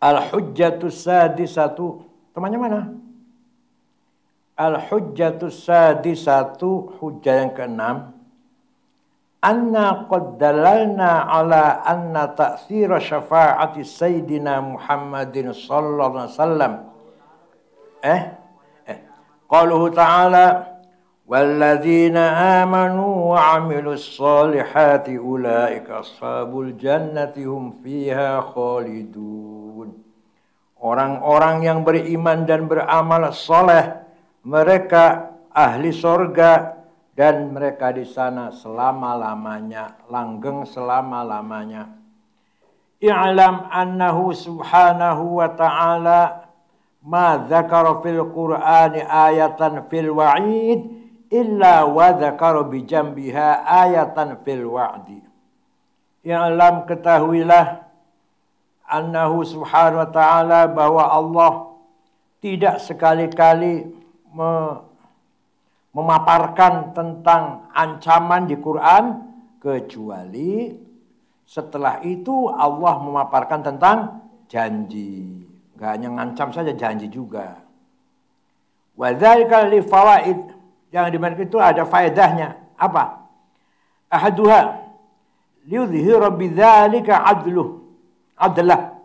Al-hujjatus sadisatu. Temannya mana? Al-hujjatus sadisatu, hujjah yang keenam. Anna qad dalalna ala anna ta'thira syafa'ati sayyidina Muhammadin sallallahu alaihi wasallam. Qaluhu ta'ala walladzina amanu wa 'amilus solihati ulaika ashabul jannati hum fiha khalidun. Orang-orang yang beriman dan beramal soleh, mereka ahli surga dan mereka di sana selama-lamanya, langgeng selama-lamanya. I'lam annahu subhanahu wa ta'ala ma dzakara fil Qur'ani ayatan fil wa'id illa wa dzakara bi jambiha ayatan fil wa'di. I'lam, ketahuilah, annahu subhanahu wa ta'ala, bahwa Allah tidak sekali-kali memaparkan tentang ancaman di Quran, kecuali setelah itu Allah memaparkan tentang janji. Gak hanya ngancam saja, janji juga. Wa dzalika li fawaid, yang dimana itu ada faedahnya. Apa? Ahaduha liyudhhira bidzalika adlah,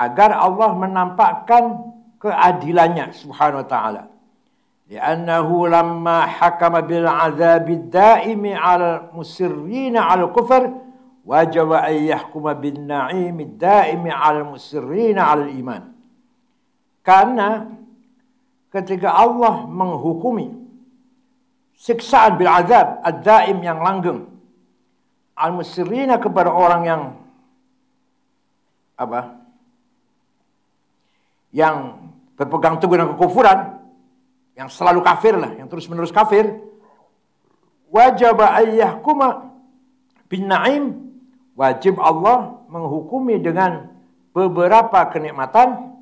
agar Allah menampakkan keadilannya subhanahu wa ta'ala. Li'annahu lamma hakama bil azabid daimi 'alal musirrina 'alal kufr wajaba an yahkuma bin na'imid daimi 'alal musirrina 'alal iman. Karena ketika Allah menghukumi siksaan bil azab ad-daim yang langgeng, al musirrina kepada orang yang yang berpegang teguh dengan kekufuran, yang selalu kafir lah, yang terus-menerus kafir, wajib ayyahkuma bin na'im, wajib Allah menghukumi dengan beberapa kenikmatan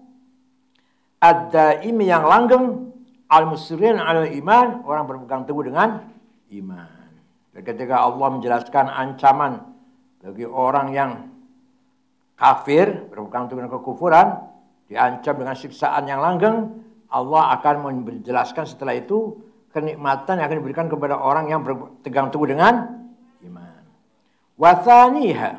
ad-daimi yang langgeng, al-musirrin al-iman, orang berpegang teguh dengan iman. Dan ketika Allah menjelaskan ancaman bagi orang yang kafir, berpegang teguh dengan kekufuran, diancam dengan siksaan yang langgeng, Allah akan menjelaskan setelah itu kenikmatan yang akan diberikan kepada orang yang berpegang teguh dengan iman. Wa thaniha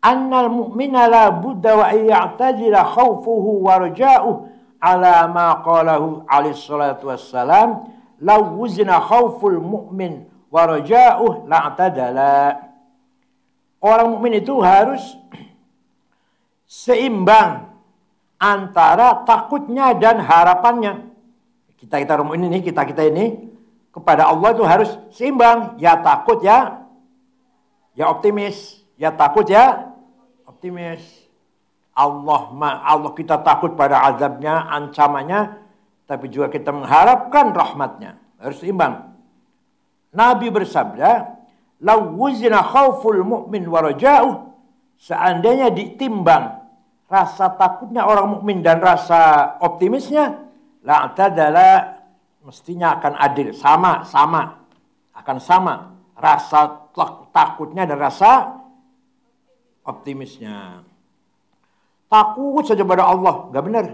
annal mu'mina la budda wa ya'tadila khawfuhu wa raja'uhu ala ma qalahu alaihi salatu wassalam, law wuzina khawful mu'min wa raja'uhu la'tadala. Orang mukmin itu harus seimbang antara takutnya dan harapannya. Kita orang ini, kita ini kepada Allah itu harus seimbang. Ya takut ya optimis. Ya takut ya optimis. Allah kita takut pada azabnya, ancamannya, tapi juga kita mengharapkan rahmatnya. Harus seimbang. Nabi bersabda, "Law wuzina khauful mu'min wa raja'uh," seandainya ditimbang rasa takutnya orang mukmin dan rasa optimisnya, la'tadala, mestinya akan adil, sama, akan sama rasa takutnya dan rasa optimisnya. Takut saja pada Allah, enggak benar.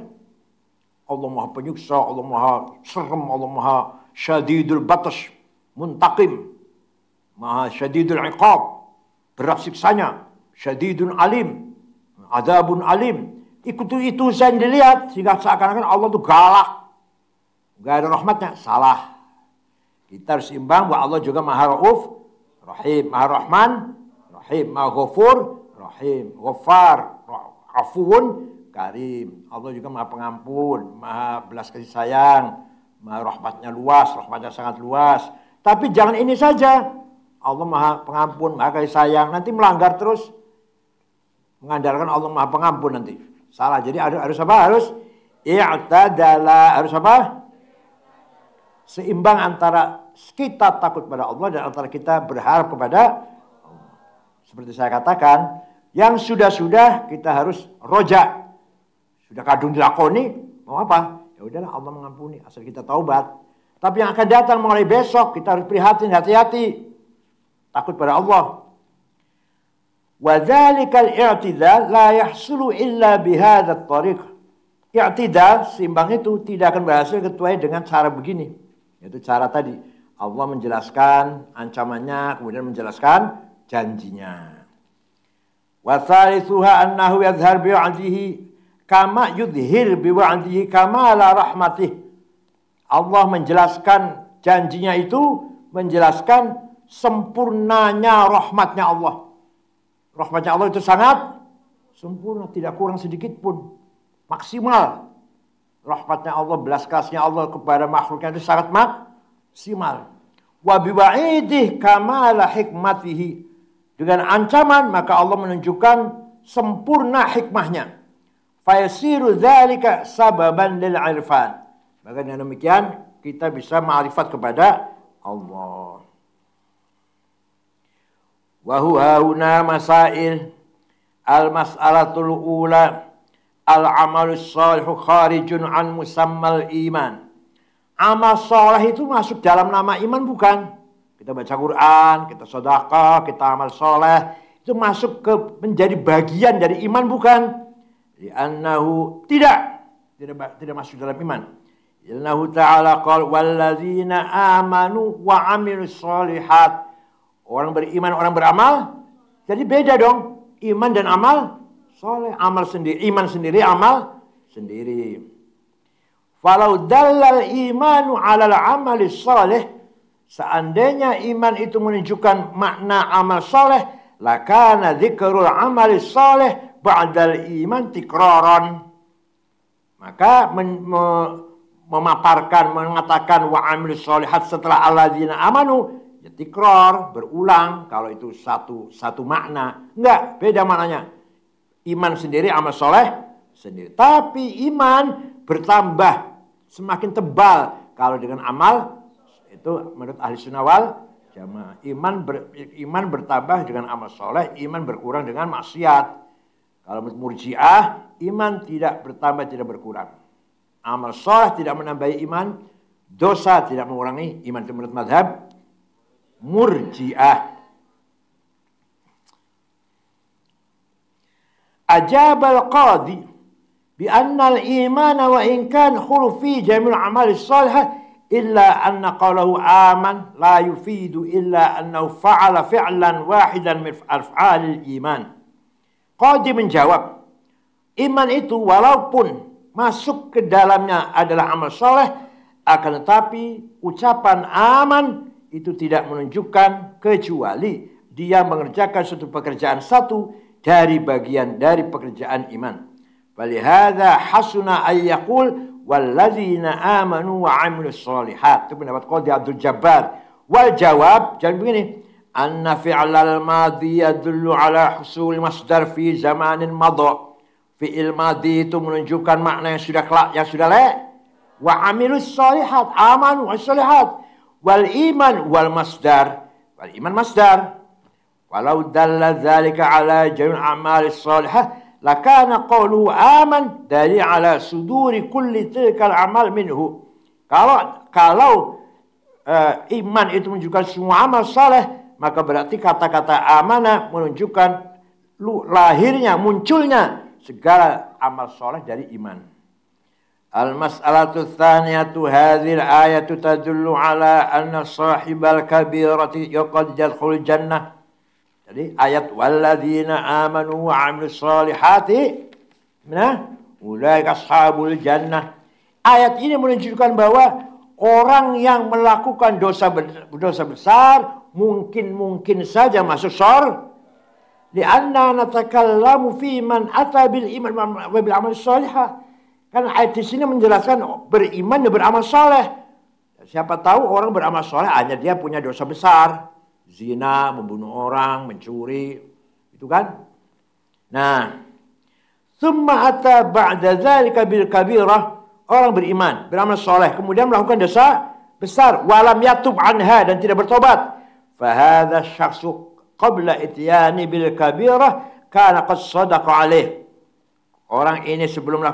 Allah Maha Penyiksa, Allah Maha Serem, Allah Maha Syadidul Batash, Muntaqim, Maha Syadidul Iqab, berat siksanya, Syadidun Alim, Adabun alim. Itu saya dilihat sehingga seakan-akan Allah itu galak, gak ada rahmatnya. Salah. Kita harus imbang bahwa Allah juga Maha Rauf Rahim, Maha Rahman Rahim, Maha Ghafur Rahim, Ghaffar, Afuun Karim. Allah juga Maha Pengampun, Maha belas kasih sayang, Maha rahmatnya luas, rahmatnya sangat luas. Tapi jangan ini saja. Allah Maha Pengampun, Maha kasih sayang, nanti melanggar terus, mengandalkan Allah Maha Pengampun nanti. Salah. Jadi harus apa? Harus i'tadala. Harus apa? Seimbang antara kita takut pada Allah dan antara kita berharap kepada Allah. Seperti saya katakan, yang sudah-sudah kita harus roja. Sudah kadung dilakoni, mau apa? Ya udahlah, Allah mengampuni asal kita taubat. Tapi yang akan datang mulai besok, kita harus prihatin, hati-hati. Takut pada Allah. Wa dzalikal i'tidal la yahsulu illa bihadzat tariq. I'tidal, seimbang itu tidak akan berhasil kecuali dengan cara begini. Yaitu cara tadi. Allah menjelaskan ancamannya, kemudian menjelaskan janjinya. Wa thalithuha annahu yadhhar bi'adihi kama yudhir bi'adihi kama la rahmatih. Allah menjelaskan janjinya itu, menjelaskan sempurnanya rahmatnya Allah. Rahmatnya Allah itu sangat sempurna, tidak kurang sedikit pun. Maksimal. Rahmatnya Allah, belas kasihnya Allah kepada makhluknya itu sangat maksimal. Wa biwa'idih kamala hikmatihi. Dengan ancaman maka Allah menunjukkan sempurna hikmahnya. Fayasiru dzalika sababan lil irfan. Maka dengan demikian kita bisa ma'rifat kepada Allah. Wa huwa huna masail al-mas'alatul ula al-amalus shalihu kharijun an musammal iman. Amal soleh itu masuk dalam nama iman bukan? Kita baca Quran, kita sedekah, kita amal soleh, itu masuk ke menjadi bagian dari iman bukan? Li'annahu tidak masuk dalam iman. Innahu ta'ala qala walladzina amanu wa amilus shalihat. Orang beriman, orang beramal, jadi beda dong. Iman dan amal soleh. Amal sendiri, iman sendiri, amal sendiri. Falau dallal imanu alal amali soleh. Seandainya iman itu menunjukkan makna amal soleh, lakana dzikrul amali soleh ba'dal iman tikraran. Maka memaparkan, mengatakan wa amilus solihat setelah alladzina amanu, ya tikrar, berulang. Kalau itu satu makna. Enggak, beda maknanya. Iman sendiri, amal soleh sendiri. Tapi iman bertambah, semakin tebal. Kalau dengan amal, itu menurut ahli sunnah wal jamaah. Iman bertambah dengan amal soleh, iman berkurang dengan maksiat. Kalau menurut murji'ah, iman tidak bertambah, tidak berkurang. Amal soleh tidak menambahi iman, dosa tidak mengurangi iman. Itu menurut madhab murji'ah. Ajabal qadi bi anna al-iman wa in kan khulu fi jami' al-amal as-salihah illa anna qawluhu aman la yufidu illa annahu fa'ala fi'lan wahidan min af'al al-iman. Qadi menjawab, iman itu walaupun masuk ke dalamnya adalah amal saleh, akan tetapi ucapan aman itu tidak menunjukkan kecuali dia mengerjakan suatu pekerjaan satu dari bagian dari pekerjaan iman. Walihada hasuna ayyaqul walladzina amanu wa amilus shalihat. Itu pendapat Qadhi Abdul Jabbar. Wal jawab, jangan begini. Anna fi'lal madhi yadullu ala husul masdar fi zamanin madha. Fi'il madhi itu menunjukkan makna yang sudah kelak, yang sudah lewat. Wa amilus shalihat, amanu wa shalihat. Wal iman wal masdar. Wal iman masdar. Walau dalla dzalika ala jami' a'mal salihah lakana qawluhu aman dalil ala suduri kulli tilkal amal minhu. Kalau iman itu menunjukkan semua amal saleh, maka berarti kata-kata amanah menunjukkan lahirnya, munculnya segala amal saleh dari iman. Al-mas'alatu tsaniyatu hadhil ayatu tadullu ala anna sahibal kabirati yaqad yadkhulul jannah. Jadi ayat walladzina amanu wa 'amilus shalihati ulaika ashabul jannah. Ayat ini menunjukkan bahwa orang yang melakukan dosa besar mungkin saja masuk surga. Lianna natakallamu fi man ata bil iman wa bil amal shalihah. Kan ayat di sini menjelaskan beriman dan beramal soleh. Siapa tahu orang beramal soleh hanya dia punya dosa besar. Zina, membunuh orang, mencuri. Itu kan. Nah. Thumma ata ba'da dzalika bil kabirah. Orang beriman, beramal soleh. Kemudian melakukan dosa besar. Walam yatub anha dan tidak bertobat. Fahadha syakhsu qabla ityani bil kabirah. Kana qad sadaqa alaih. Orang ini sebelum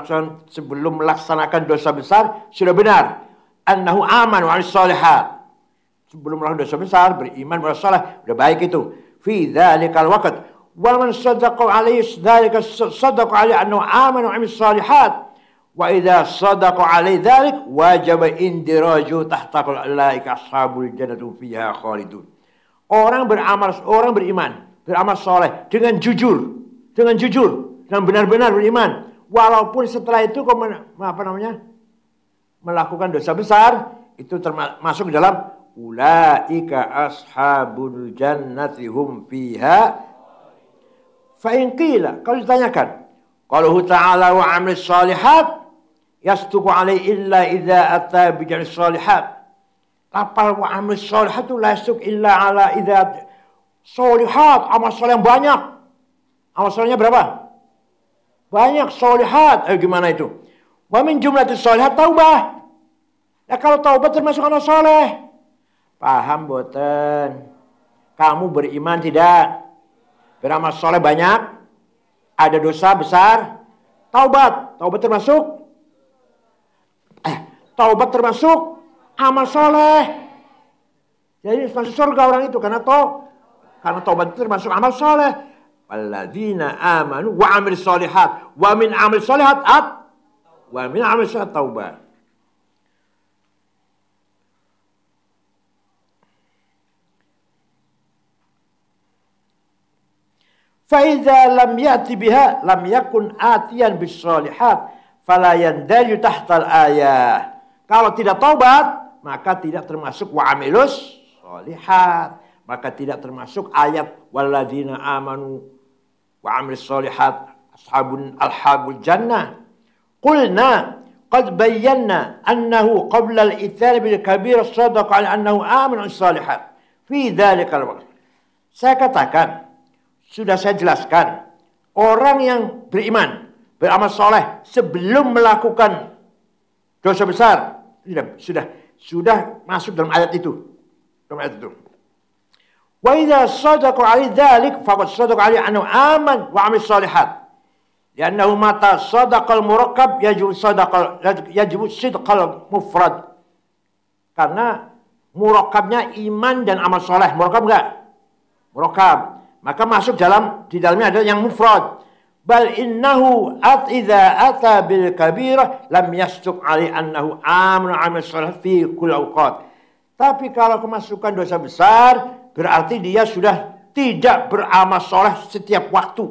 melaksanakan dosa besar sudah benar. Annahu aman wa shalihat. Sebelum melakukan dosa besar beriman wa salih, sudah baik itu. Fi dzalikal waqt Wa man sadaqa alaihi dzalika sadaqa alaihi annahu amana wa amila shalihat. Wa idza sadaqa alaihi dzalik wajaba indiraju tahta ulaika ashabul jannati fiha khalidun. Orang beriman, beramal soleh dengan jujur, dengan benar-benar beriman. Walaupun setelah itu melakukan dosa besar, itu termasuk dalam ulaika ashabul jannati hum fiha. Fa in qila, kalau ditanyakan, qaluhu ta'ala wa 'amilis shalihat yastuqu alaihi illa idza ata bi jami'is shalihat. Lapal wa 'amilis shalihat itu la yastuq illa ala idza shalihat, amal saleh yang banyak. Amal salehnya berapa? Banyak shalihat. Gimana itu? Wa min jumlatis shalihat taubah. Ya kalau taubat termasuk amal saleh. Paham boten? Kamu beriman tidak? Beramal soleh banyak, ada dosa besar, taubat termasuk, taubat termasuk amal soleh. Jadi masuk surga orang itu karena taubat itu termasuk amal soleh. Walladzina amanu wa amilus sholihat wa min amil sholihat wa min amil sholihat taubat. فَإِذَا لَمْ يَأْتِ بِهَا لَمْ يَكُنْ آتِيًا بِالصَّالِحَاتِ فَلَا يَنْدَرِجُ تَحْتَ الْآيَةِ. Kalau tidak taubat, maka tidak termasuk wa'amilus sholihat. Maka tidak termasuk ayat walladzina amanu wa'amilus sholihat ashabul jannah. Qulna qad bayyana annahu qabla al-ithar bil kabir sadaqa annahu amanu sholihat. Fi dzalika al-waqt. Saya katakan, sudah saya jelaskan, orang yang beriman, beramal soleh sebelum melakukan dosa besar, sudah masuk dalam ayat itu. Wa idza sadaqa 'ala dzalik faqad sadaqa 'ala annahu aman wa 'amil shalihat. Li'annahu mata sadaqal murakkab yajibu sidqal mufrad. Karena murakkabnya iman dan amal soleh. Murakkab enggak? Murakkab. Maka masuk di dalamnya ada yang mufrad. Bal innahu idza ata bil kabirah lam yasduq ali annahu amanu amal salih fi kulli awqat. Tapi kalau kemasukan dosa besar berarti dia sudah tidak beramal saleh setiap waktu.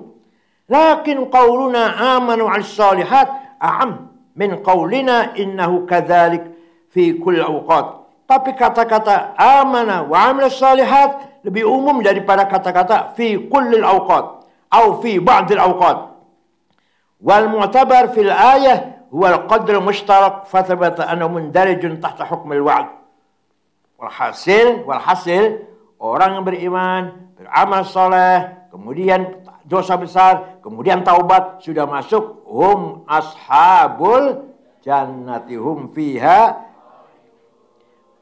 Lakin qauluna amanu al salihat a'am min qaulina innahu kadzalik fi kulli awqat. Tapi kata-kata amana wa amil salihat lebih umum daripada kata-kata fi kullil awqat atau fi ba'dil awqat. Wal mu'tabar fil ayah huwa al-qadr mushtarak fathabata annahu mundarijun tahta hukmil wa'd. Walhasil orang yang beriman, beramal saleh, kemudian dosa besar, kemudian taubat, sudah masuk hum ashabul jannati hum fiha.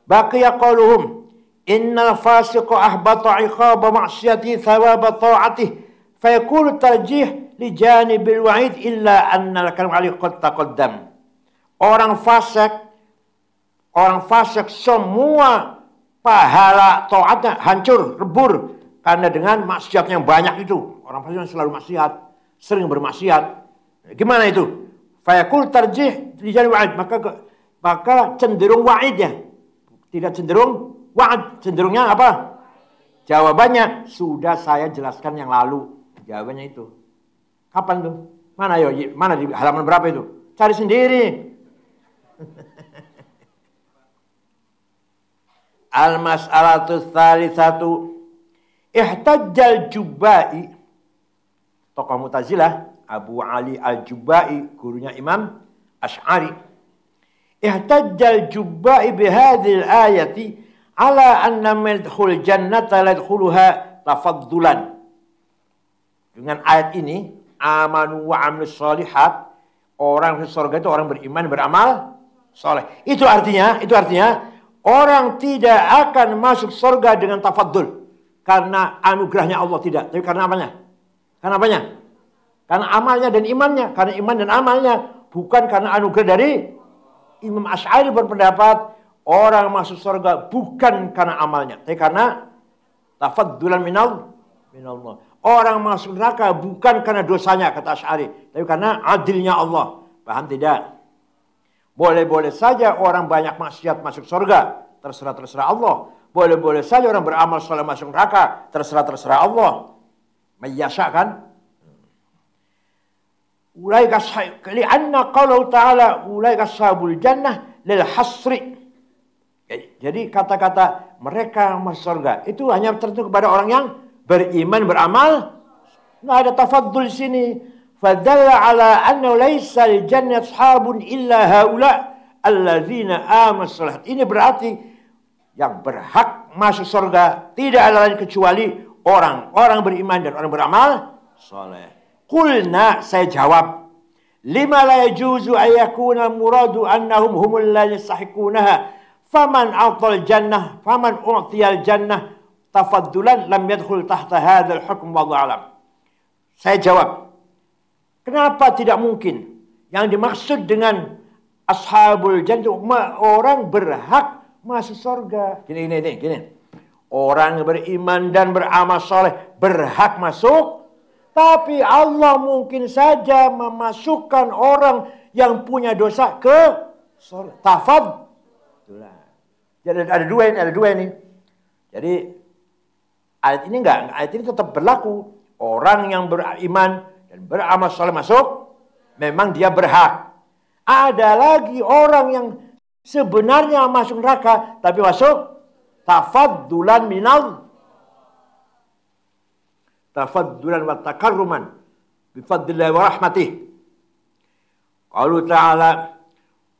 Baqiya qauluhum innal fasiqa ahbata iqaba ma'siyati thawaba ta'atih fayakulu tarjih li janibil wa'id illa anna al-kalam alaihi qad taqaddam. Orang fasik semua pahala taatnya hancur, lebur karena dengan maksiat yang banyak itu. Orang fasik selalu maksiat, sering bermaksiat. Gimana itu? Fayakul tarjih li janibil wa'id, maka cenderung wa'idnya. Tidak cenderung wa'ad, cenderungnya apa? Jawabannya sudah saya jelaskan yang lalu. Jawabannya itu. Kapan tuh? Mana di halaman berapa itu? Cari sendiri. Al-mas'alatu tsalitsatu ihtajjal Jubba'i, tokoh Mu'tazilah, Abu Ali Al-Jubba'i, gurunya Imam Asy'ari. Ihtajjal Jubba'i bihadhil ayati ala anna madkhul jannata la yadkhuluha tafaddulan. Dengan ayat ini, amanu wa amilus sholihat, orang di surga itu orang beriman, beramal soleh. Itu artinya orang tidak akan masuk surga dengan tafaddul karena anugerahnya Allah, tidak. Tapi karena apanya? Karena amalnya dan imannya. Karena iman dan amalnya, bukan karena anugerah dari Imam Asy'ari berpendapat orang masuk surga bukan karena amalnya, tapi karena tafaddulan minallah. orang masuk neraka bukan karena dosanya, kata Asy'ari, tapi karena adilnya Allah. Paham tidak? Boleh-boleh saja orang banyak maksiat masuk surga, terserah Allah. Boleh-boleh saja orang beramal soleh masuk neraka, terserah Allah. Mayyasha kan? Ulaika li'anna qaulahu ta'ala ulaika ashabul jannah lil hasri. Jadi kata-kata mereka masuk surga itu hanya tertentu kepada orang yang beriman, beramal. Nggak ada tafaddul di sini. Fadalla ala anna laysa lil jannah ashabun illa haula alladzina amanu shalihat. Ini berarti yang berhak masuk surga tidak ada lain kecuali orang-orang beriman dan orang beramal saleh. Qulna, saya jawab, lima la yajuzu ayyakuna muradu annahum humul la yastahiqunaha faman a'tal jannah faman u'tiyal jannah tafaddulan lam yadkhul tahta hadzal hukm wallahu alam. Saya jawab, kenapa tidak mungkin yang dimaksud dengan ashabul jannah orang berhak masuk surga. Gini. Orang beriman dan beramal soleh berhak masuk. Tapi Allah mungkin saja memasukkan orang yang punya dosa ke surga. Tafaddulan. Jadi ada dua ini. Jadi ayat ini ayat ini tetap berlaku. Orang yang beriman dan beramal soleh masuk, memang dia berhak. Ada lagi orang yang sebenarnya masuk neraka, tapi masuk tafaddulan minal. Tafaddulan wa takarruman bifadlillahi wa rahmatih. Qalu ta'ala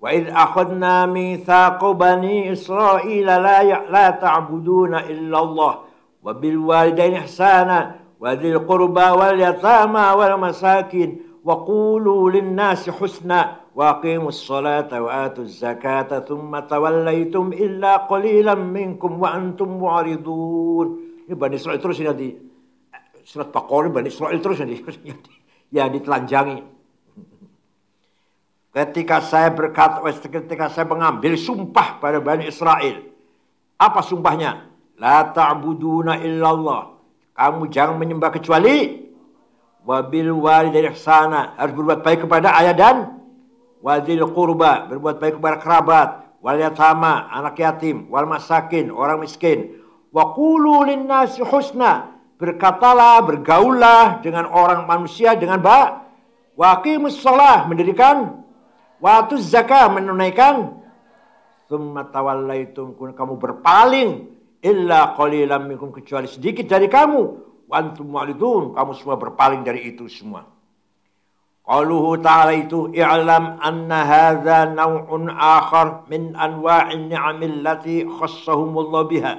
wa idh akhadna mitsaqa bani Israila la ta'buduna illa Allah wa bil walidayni ihsana wa dzil qurba wal yatama wal masakin wa qulu lin nasi husna wa aqimus salata wa atuz zakata thumma tawallaytum illa qalilan minkum wa antum mu'ridun. Ini Bani Israil terus ini nanti. Surat Baqarah Bani Israil terus yang ditelanjangi. Ketika saya mengambil sumpah pada Bani Israil. Apa sumpahnya? La ta'buduna illallah. Kamu jangan menyembah kecuali wabil walidayni ihsana. Harus berbuat baik kepada ayah dan wadzil qurba, berbuat baik kepada kerabat, wal yatama, anak yatim, wal masakin, orang miskin. Wa qulu lin nasi husna. Berkatalah, bergaullah dengan orang manusia dengan baik. Wa aqimus shalah, mendirikan. Wa atuz zakah, menunaikan. Tsumma tawallaitum, kamu berpaling. Illa qalilan minkum, kecuali sedikit dari kamu. Wa antum mu'ridun, kamu semua berpaling dari itu semua. Qauluhu ta'ala itu, i'lam anna hadza naw'un akhar min anwa'in ni'amil lati khassahumullah biha.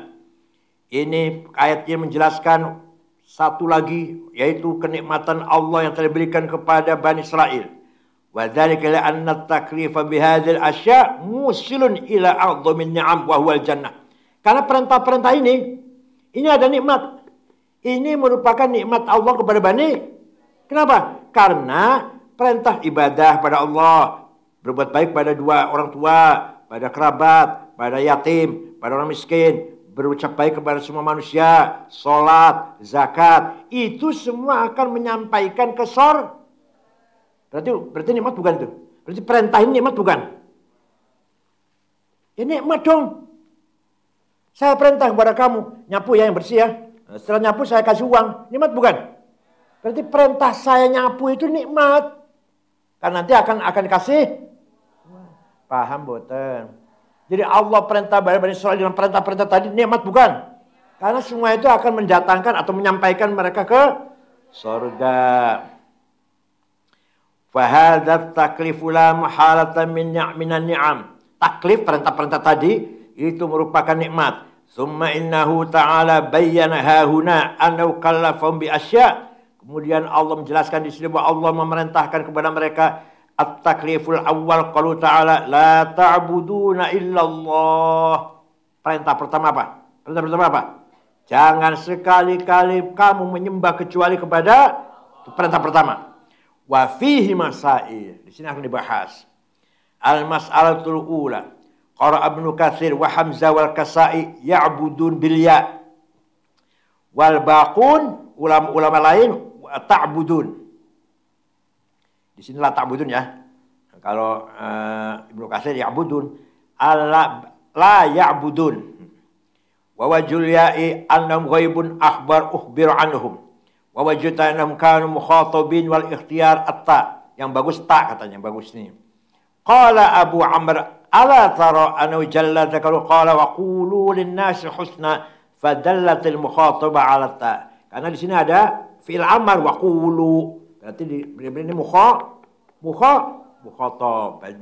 Ini ayatnya menjelaskan satu lagi, yaitu kenikmatan Allah yang telah diberikan kepada Bani Israel. Wa dzalika la anna at-taklifa bihadzal asya' musilun ila a'dhamin ni'am wa huwal jannah. Karena perintah-perintah ini ada nikmat. Ini merupakan nikmat Allah kepada Bani. Kenapa? Karena perintah ibadah pada Allah, berbuat baik pada dua orang tua, pada kerabat, pada yatim, pada orang miskin, berucap baik kepada semua manusia, sholat, zakat, itu semua akan menyampaikan ke surga. Berarti nikmat bukan itu? Berarti perintah ini nikmat bukan? Ya nikmat dong. Saya perintah kepada kamu, nyapu ya yang bersih ya. Setelah nyapu saya kasih uang, nikmat bukan? Berarti perintah saya nyapu itu nikmat. Kan nanti akan kasih. Paham boten? Jadi Allah perintah Bani Israil dengan perintah-perintah tadi nikmat bukan? Karena semua itu akan mendatangkan atau menyampaikan mereka ke surga. Fahadzat taklifu la mahalatan minan ni'am. Taklif perintah-perintah tadi itu merupakan nikmat. Summa innahu ta'ala bayyana hahuna annahu kallafahum bi asya'. Kemudian Allah menjelaskan di sini bahwa Allah memerintahkan kepada mereka at-takliful awal qalu ta'ala la ta'buduna illallah. Perintah pertama apa? Jangan sekali-kali kamu menyembah kecuali kepada, itu perintah pertama. Wa fihi masail. Di sini akan dibahas. Al-mas'alatul ula. Qara Ibnu Katsir wa Hamzah wal Kasai ya'budun bil ya. wal baqun, ulama-ulama lain ta'budun. Di sini la ta'budun ya. Kalau Ibnu Katsir ya'budun, la ya'budun. Wa wajul ya'i annahum ghaibun akhbar ukhbiru anhum. Wa wajata annahum kanu mukhatabin wal ikhtiyar at-ta. Yang bagus ta katanya, bagus nih. Qala Abu Amr ala tara annahu jalla dzakaru qala wa qulu lin-nasi husna fadallatil mukhatabah ala ta. Karena di sini ada fi'il amar wa qulu. Berarti ini mukhatab.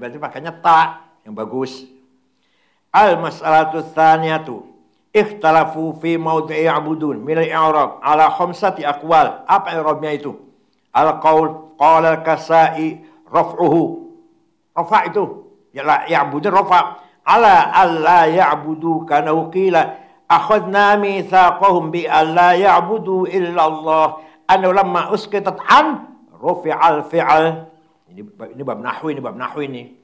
Berarti makanya ta yang bagus. Al-mas'alatu tsaniyatu ikhtalafu fi mawdi'i ya'budun min al-i'rab ala khamsati aqwal. Apa i'rabnya itu? Al-qaul qala al-Kasai raf'uhu. Rafa' itu ya'budun rafa' ala alla ya'budu kana qila akhadna mitsaqahum bi alla ya'budu illa Allah annahu lamma uskitat an rufi'al fi'al. Ini bab nahwi ini.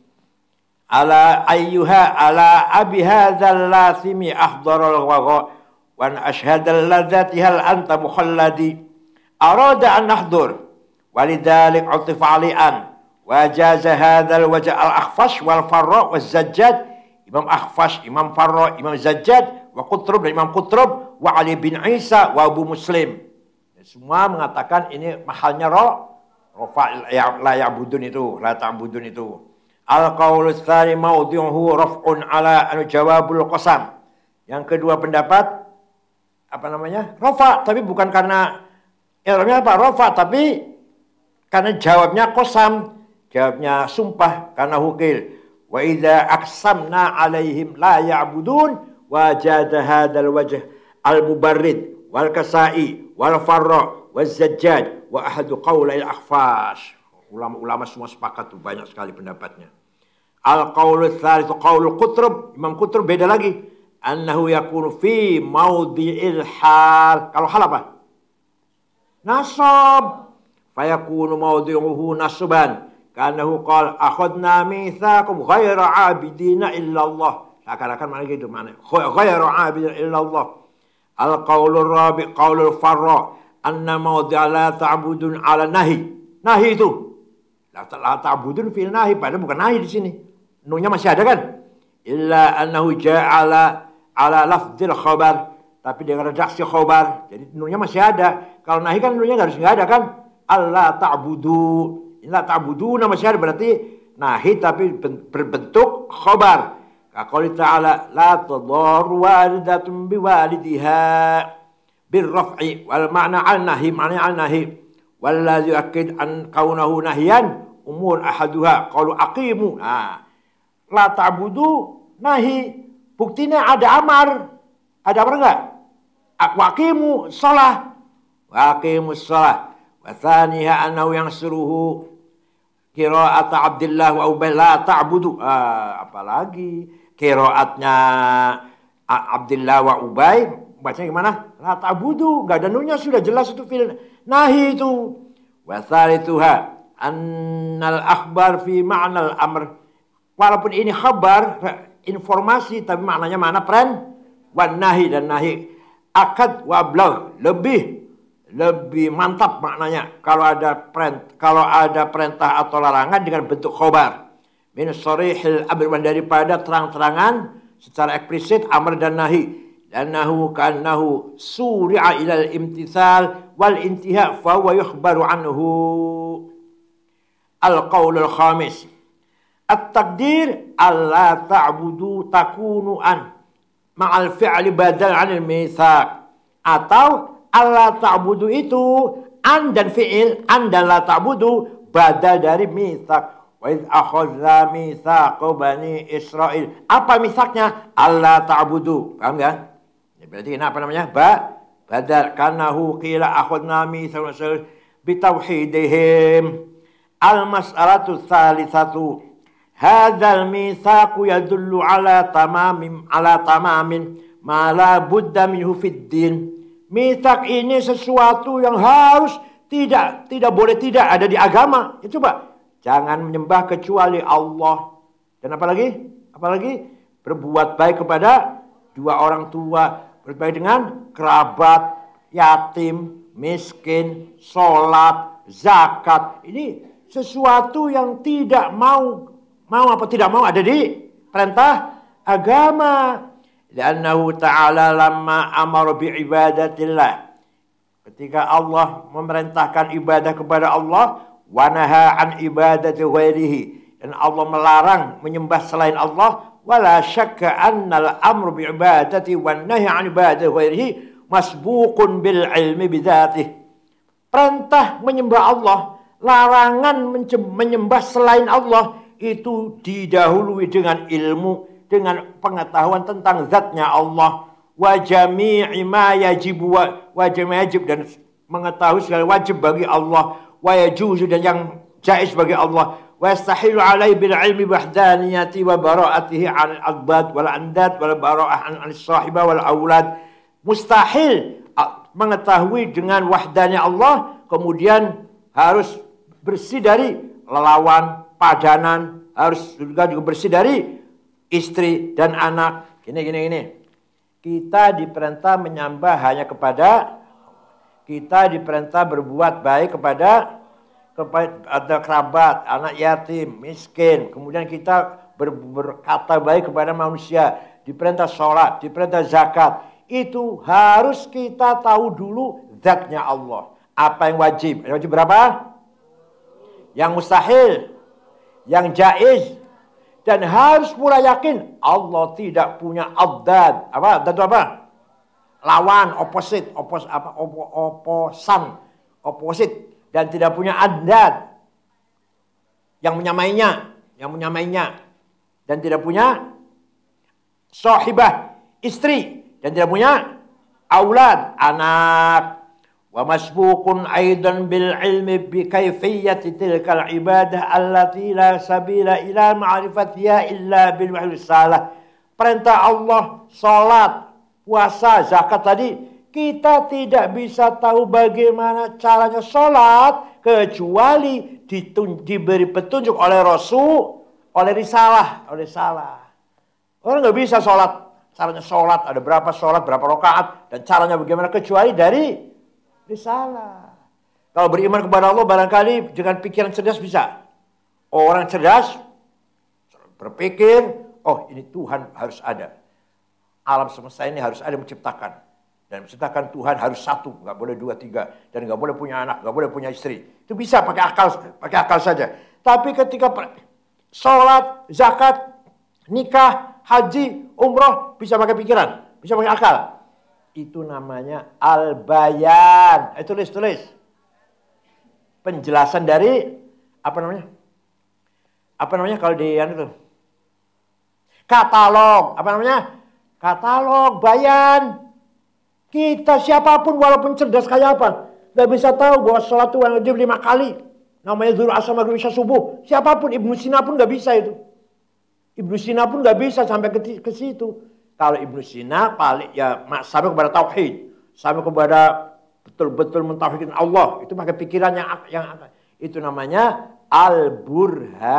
Ala ayyuha ala abi hadzal lasimi ahdaral waqa wa ashhadal ladzati hal anta mukhalladi arada an nahdur walidzalik utifa ali'an wa jaza hadzal wajh al akhfash wal farra waz zajjad. Imam Akhfash, Imam Farra, Imam Zajjad, wa Qutrub dan Imam Qutrub, wa Ali bin Isa, wa Abu Muslim. Semua mengatakan ini mahalnya rafa' la ya'budun itu, la ta'budun itu. Al-qaul tsani mawdi'uhu raf'un ala jawabul qasam. Yang kedua pendapat apa namanya? Rafa', tapi bukan karena i'rabnya apa? Rafa', tapi karena jawabnya qasam, jawabnya sumpah karena hukil. Wa idza aqsamna alaihim la ya'budun wajada hadzal wajh al-mubarrid wal kasai wal farra waz zajjaj wa ahadu qaulil akhfash. Ulama-ulama semua sepakat tuh, banyak sekali pendapatnya. Al-qaul tsalits qaulul Qutrub, Imam Qutrub beda lagi. Annahu yakunu fi mawdi'il hal. Kalau hal apa? Nasab. Fayakunu mawdi'uhu nasban. Kanahu qala akhadna mitsaqum ghaira 'abidina illa Allah. Seakan-akan mana gitu mana? Ghaira 'abidina illa Allah. Al-qaulur rabi' qaulul farra anna mawdi'a la ta'budun 'ala nahi. Nahi itu. La ta'budun fil nahi, padahal bukan nahi di sini. Nunya masih ada kan? Illa annahu ja'ala 'ala lafdzil khabar. Tapi dengan redaksi khabar. Jadi nunya masih ada. Kalau nahi kan nunya harus enggak ada kan? Allah ta'budu. La ta'buduna masih ada, berarti nahi tapi berbentuk khabar. Kaqouli ta'ala la tadarru walidatun biwalidiha birraf'i wal ma'na al-nahi, ma'na al-nahi wallazi yu'akkid an kaunahu nahyan umur ahaduha qalu aqimu. La ta'budu nahi, buktinya ada amar. Ada amar enggak? Aqimu shalah. Wa aqimus shalah. Wa thaniha annahu yansuruhu qira'at Abdullah wa Ubay la ta'budu. Apalagi qira'atnya Abdullah wa Ubay bacanya gimana? La ta'budu, enggak ada nunya, sudah jelas itu fil nahi itu. Wa thalithuha annal akhbar fi ma'nal amr. Walaupun ini khabar, informasi, tapi maknanya mana pren? Wan nahi, dan nahi akad wa blagh, lebih mantap maknanya kalau ada perintah atau larangan dengan bentuk khobar min sharihil amr, daripada terang-terangan secara eksplisit amr dan nahi, lannahu kannahu suri'a ilal imtithal wal intiha fa huwa yukhbaru anhu. Al-qaulul khamis at-taqdir alla ta'budu takunu an ma'al fi'li badal 'anil mitsaq. Atau Allah ta'budu itu an dan fi'il, an dan la ta'budu badal dari mitsaq. Wa idz akhadna mitsaqa bani Israil. Apa mitsaqnya? Allah ta'budu. Paham kan? Ya, berarti ini apa namanya? Badal kanahu qila akhadna mitsaqa bi tauhidihim. Al-mas'alatu tsalitsatu. Hadzal mitsaqu yadullu ala tamamin ma la budda minhu fid din. Mitsaq ini sesuatu yang harus tidak boleh tidak ada di agama. Ya, coba, jangan menyembah kecuali Allah. Dan apalagi berbuat baik kepada dua orang tua, berbuat baik dengan kerabat, yatim, miskin, sholat, zakat. Ini sesuatu yang tidak mau apa tidak mau ada di perintah agama. Li'annahu ta'ala lamma amara bi'ibadatillah. Ketika Allah memerintahkan ibadah kepada Allah, wa naha an ibadati ghairihi, dan Allah melarang menyembah selain Allah, wala syakka annal amru bi ibadati wan nahy an ibadati ghairihi masbuqun bil ilmi bidzatih. Perintah menyembah Allah, larangan menyembah selain Allah itu didahului dengan ilmu, dengan pengetahuan tentang zatnya Allah. Wa jami'i ma yajib wa jami'ajib, dan mengetahui segala wajib bagi Allah, wa yajuzu, dan yang jaiz bagi Allah, wa yastahilu alaihi bil ilmi wahdaniyati wa bara'atihi 'anil adbad wal andad wal bara'ah 'anil sahiba wal aulad. Mustahil mengetahui dengan wahdannya Allah kemudian harus bersih dari lelawan, padanan, harus juga bersih dari istri dan anak. Gini. Kita diperintah menyembah hanya kepada, kita diperintah berbuat baik kepada kerabat, anak yatim, miskin. Kemudian kita berkata baik kepada manusia, diperintah sholat, diperintah zakat. Itu harus kita tahu dulu zatnya Allah. Apa yang wajib? Yang wajib berapa? Yang mustahil, yang jaiz. Dan harus pula yakin Allah tidak punya adad. Apa? Adad itu apa? Lawan, opposite, opposite, dan tidak punya adad yang menyamainya, dan tidak punya sahibah, istri, dan tidak punya aulad, anak. Wa masbuqun aidan bil ilmi bi kayfiyati tilkal ibadah allati la sabila ila ma'rifatiha illa bil wahyi salah. Perintah Allah, salat, puasa, zakat tadi, kita tidak bisa tahu bagaimana caranya salat kecuali diberi petunjuk oleh Rasul, oleh risalah. Orang nggak bisa salat, caranya salat, ada berapa salat, berapa rakaat, dan caranya bagaimana kecuali dari risalah. Kalau beriman kepada Allah barangkali dengan pikiran cerdas bisa. Orang cerdas berpikir, oh ini Tuhan harus ada. Alam semesta ini harus ada menciptakan. Dan menciptakan Tuhan harus satu, nggak boleh dua, tiga, dan nggak boleh punya anak, nggak boleh punya istri. Itu bisa pakai akal saja. Tapi ketika sholat, zakat, nikah, haji, umroh, bisa pakai pikiran, bisa pakai akal. Itu namanya al-bayan. Tulis. Penjelasan dari apa namanya kalau di itu? Katalog. Apa namanya? Katalog, bayan. Kita siapapun walaupun cerdas kayak apa, nggak bisa tahu bahwa sholat itu wajib 5 kali. Namanya zuhur, asar, maghrib, isya, subuh. Siapapun, Ibnu Sina pun nggak bisa itu. Ibnu Sina pun nggak bisa sampai ke situ. Kalau Ibnu Sina paling ya sampai kepada tauhid, sampai kepada betul-betul mentauhidkan Allah, itu pakai pikiran yang itu namanya al-burhan.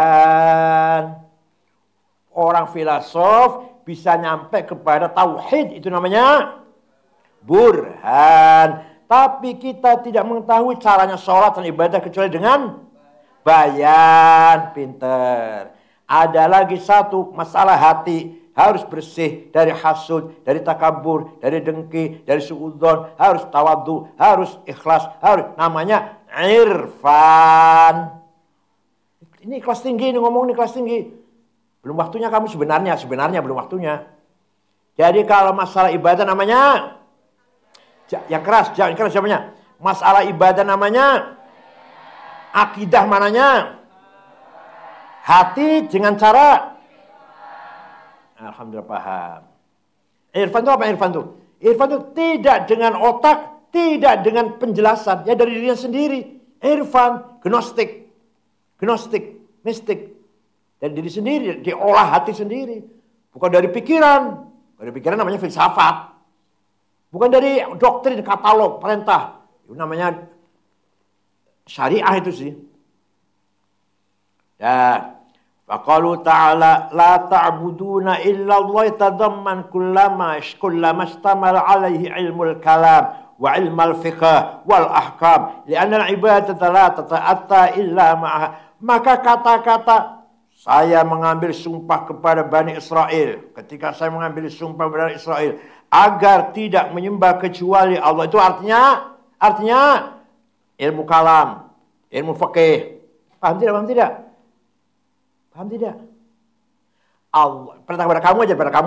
Orang filosof bisa nyampe kepada tauhid, itu namanya burhan. Tapi kita tidak mengetahui caranya sholat dan ibadah kecuali dengan bayan. Pinter. Ada lagi satu masalah hati. Harus bersih dari hasud, dari takabur, dari dengki, dari suudzon, harus tawadhu, harus ikhlas, harus namanya irfan. Ini kelas tinggi, ini ngomong ini kelas tinggi. Belum waktunya kamu sebenarnya belum waktunya. Jadi kalau masalah ibadah namanya yang keras, jangan keras namanya. Masalah ibadah namanya akidah mananya? Hati dengan cara alhamdulillah paham. Irfan itu apa irfan itu? Irfan itu tidak dengan otak, tidak dengan penjelasan. Ya dari dirinya sendiri. Irfan, gnostik, mistik. Dari diri sendiri, diolah hati sendiri. Bukan dari pikiran. Dari pikiran namanya filsafat. Bukan dari doktrin, katalog, perintah. Itu namanya syariah itu sih. Ya. Faqalu ta'ala la ta'buduna illa Allah tadamman kullama ishtamala alaihi ilmul kalam wa ilmal fiqh wal ahkam li'anna al-ibadata la tata'atta illa ma'aha. Maka kata-kata saya mengambil sumpah kepada Bani Israel, ketika saya mengambil sumpah kepada Bani Israel agar tidak menyembah kecuali Allah, itu artinya ilmu kalam, ilmu fikih. Paham tidak? Paham tidak? Paham tidak? Allah perintah kepada kamu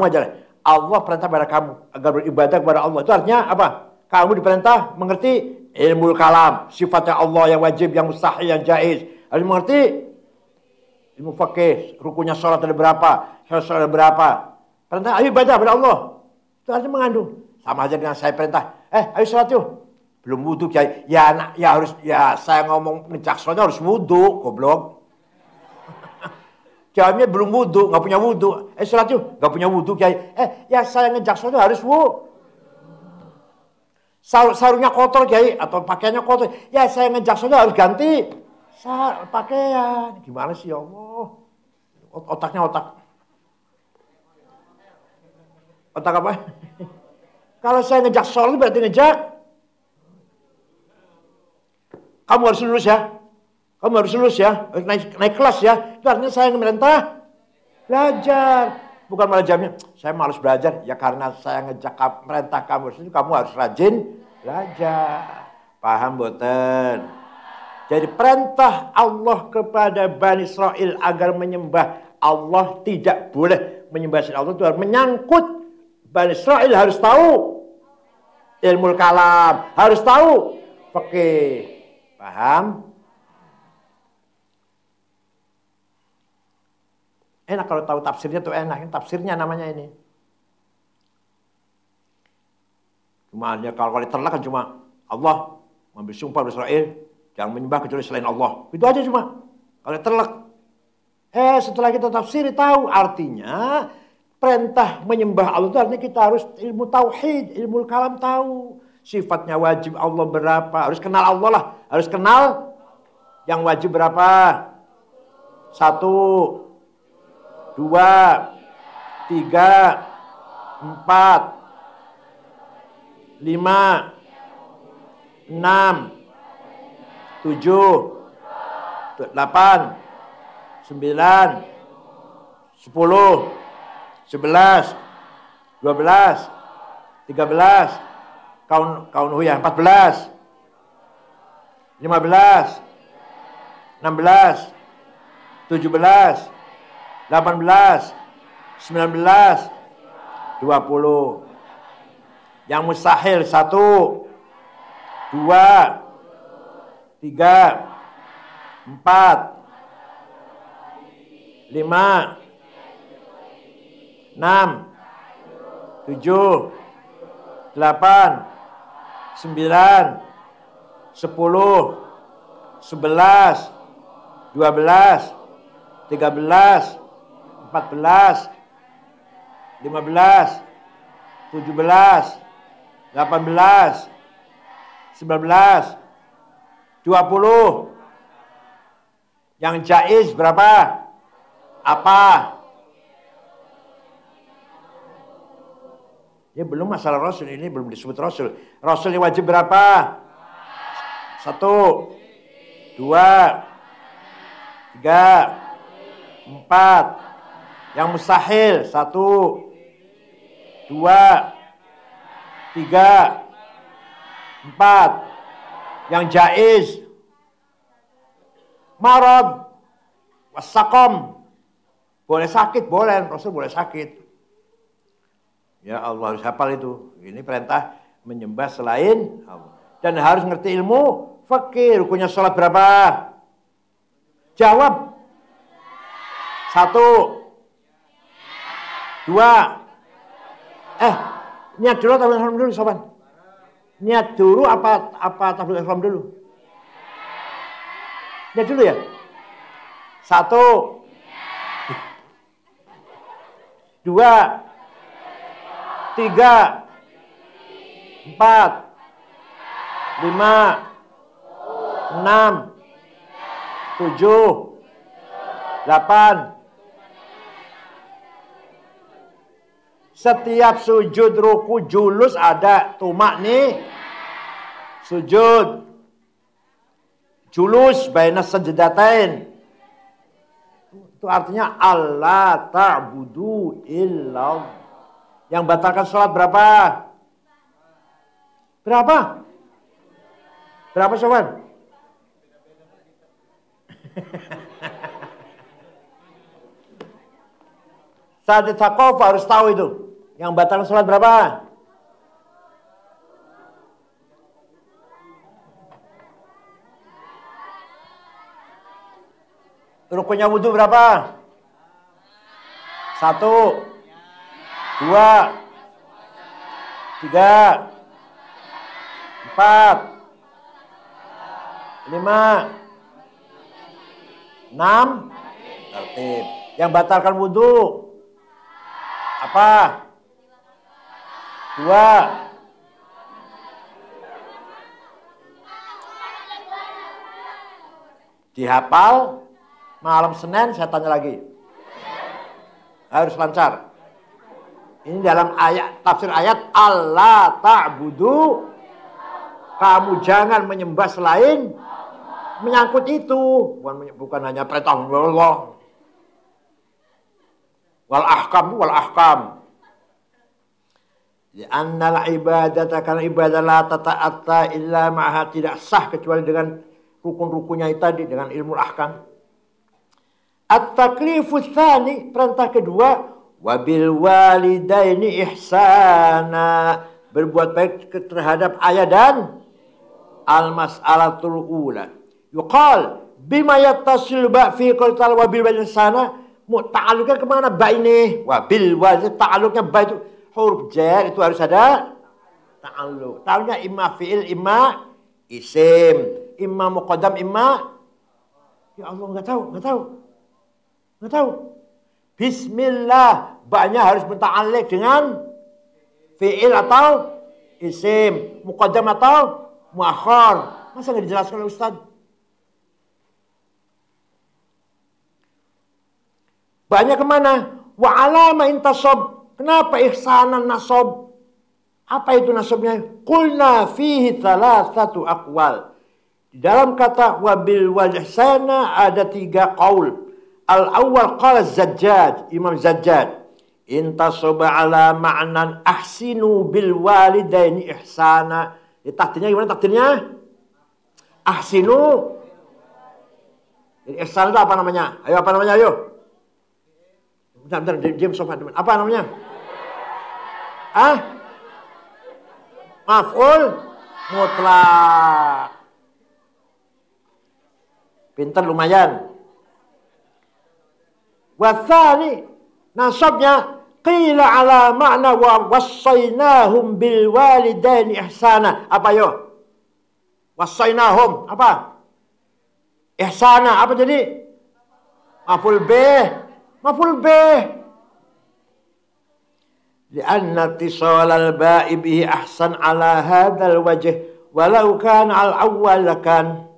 aja. Allah perintah kepada kamu agar beribadah kepada Allah. Itu artinya apa? Kamu diperintah mengerti ilmu kalam, sifatnya Allah yang wajib, yang mustahil, yang jaiz. Harus mengerti ilmu fikih, rukunnya sholat ada berapa, sholat ada berapa. Perintah ayo ibadah kepada Allah. Itu artinya mengandung. Sama aja dengan saya perintah, ayo sholat yuk. Belum wudu kiai. Ya harus, ya saya ngomong ngejak sholatnya harus wudu, goblok. Jawabnya belum wudu, nggak punya wudu. Sholat yuk, nggak punya wudu kiai. Ya saya ngejak sholatnya harus wudu. Sarungnya kotor kiai atau pakaiannya kotor. Ya saya ngejak sholatnya harus ganti pakaian. Gimana sih ya Allah? Otaknya otak apa? Kalau saya ngejak sholat berarti ngejak. Kamu harus lulus ya. Kamu harus lulus ya. Naik kelas ya. Itu artinya saya memerintah belajar. Bukan malah jamnya, saya malas belajar. Ya karena saya ngejak perintah kamu harus rajin belajar. Paham boten? Jadi perintah Allah kepada Bani Israel agar menyembah Allah, tidak boleh menyembah selain Allah. Itu harus menyangkut Bani Israel harus tahu ilmu kalam, harus tahu fikih. Paham? Enak kalau tahu tafsirnya tuh enak. Ini tafsirnya namanya ini. Cuma hanya kalau diterlak kan cuma Allah mengambil sumpah Israel jangan menyembah kecuali selain Allah. Itu aja cuma. Kalau terlek. Setelah kita tafsiri tahu artinya perintah menyembah Allah itu artinya kita harus ilmu tauhid, ilmu kalam tahu. Sifatnya wajib Allah berapa? Harus kenal Allah lah. Harus kenal yang wajib berapa? 1, 2, 3, 4, 5, 6, 7, 8, 9, 10, 11, 12, 13, kaun huyah 14, 15, 16, 17, 18, 19, 20. Yang mustahil 1, 2, 3, 4, 5, 6, 7, 8, 9, 10, 11, 12, 13, 14, 15, 17, 18, 19, 20. Yang jaiz berapa? Apa? Ya belum masalah Rasul, ini belum disebut Rasul. Rasul yang wajib berapa? 1, 2, 3, 4. Yang mustahil 1, 2, 3, 4. Yang jaiz marad wasakom, boleh sakit, boleh. Rasul boleh sakit. Ya Allah harus hafal itu. Ini perintah menyembah selain Allah. Dan harus ngerti ilmu fikih. Rukunnya sholat berapa? Jawab. 1, 2. Niat dulu atau ihram dulu, sopan? Niat dulu apa takbiratul ihram dulu? Niat dulu ya? 1, 2, 3, 4, 5, 6, 7, 8. Setiap sujud ruku julus ada tumak nih. Sujud. Julus baina sajdatain. Itu artinya Allah ta'budu illallah. Yang batalkan sholat berapa? Berapa? Berapa sobat? Saat ditaqaf harus tahu itu. Yang batalkan sholat berapa? Rukunnya wudhu berapa? 1, 2, 3, 4, 5, 6. Tertib. Yang batalkan wudhu apa? 2. Dihafal. Malam Senin saya tanya lagi. Harus lancar. Ini dalam ayat tafsir ayat Allah ta'budu. Kamu jangan menyembah selain menyangkut itu. Bukan hanya perintah Allah. Wal ahkam. Annal ibadata, karena ibadah la tata'atta illa ma'ha, tidak sah kecuali dengan rukun-rukunnya itu tadi, dengan ilmu ahkam. At-taklifu tsani, perintah kedua, wabil walidaini ihsana, berbuat baik terhadap ayah dan al-mas'alatul ula. Yuqal bima yattasil ba fi qatal wabil walidaini ihsana, ta'alluqnya kemana ba ini? Wabil walidaini, ta'alluqnya ba itu huruf jar, itu harus ada ta'alluq. Ta'alluqnya imma fi'il, imma isim, imma muqaddam, imma, ya Allah enggak tahu. Bismillah, ba'nya harus muta'alliq dengan fi'il atau isim, muqaddam atau muakhar. Masa nggak dijelaskan oleh Ustaz? Ba'nya kemana? Wa alama intasab. Kenapa ihsanan nasab? Apa itu nasabnya? Qulna fihi thalathatu aqwal. Di dalam kata wabil wajhsana ada 3 qaul. Al-awwal qala Zajjaj, Imam Zajjaj, intasaba ala ma'nan ahsinu bil walidaini ihsana. Takdirnya gimana takdirnya? Ahsinu. Jadi ihsan itu apa namanya? Ayo, apa namanya? Ayo. Bentar, diam sofa. Apa namanya? Maf'ul mutlak. Pintar lumayan. Wathani, nasabnya qila ala ma'na wa wassaynahum bil walidaini ihsana. Apa yo? Wassaynahum apa? Ihsana apa jadi? Maf'ul bih. Lianna ittisal al-ba'i bihi ahsan ala hadzal wajh walau kana al-awwal lakan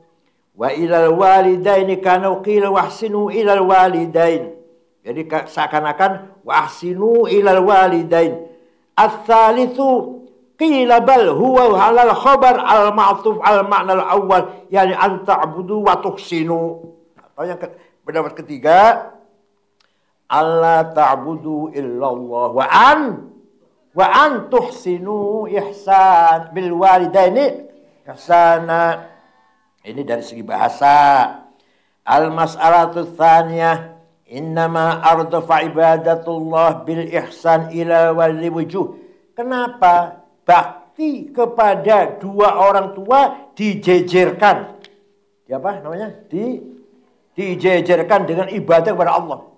wa ila al-walidaini kana qila wahsinu ila al-walidain. Jadi seakan-akan wa ahsinu ilal walidain. Ats-tsalitsu qila bal huwa halal khabar al-ma'tuf al-ma'na al-awwal, yani an ta'budu wa tuhsinu. Atau yang pendapat ketiga, alla ta'budu illallah wa an tuhsinu ihsan bil walidaini ihsana. Ini dari segi bahasa. Al-mas'alatu tsaniyah, innama ardafa ibadatullah bil ihsan ila wali wujuh. Kenapa bakti kepada 2 orang tua dijejerkan? Apa namanya? Dijejerkan dengan ibadah kepada Allah.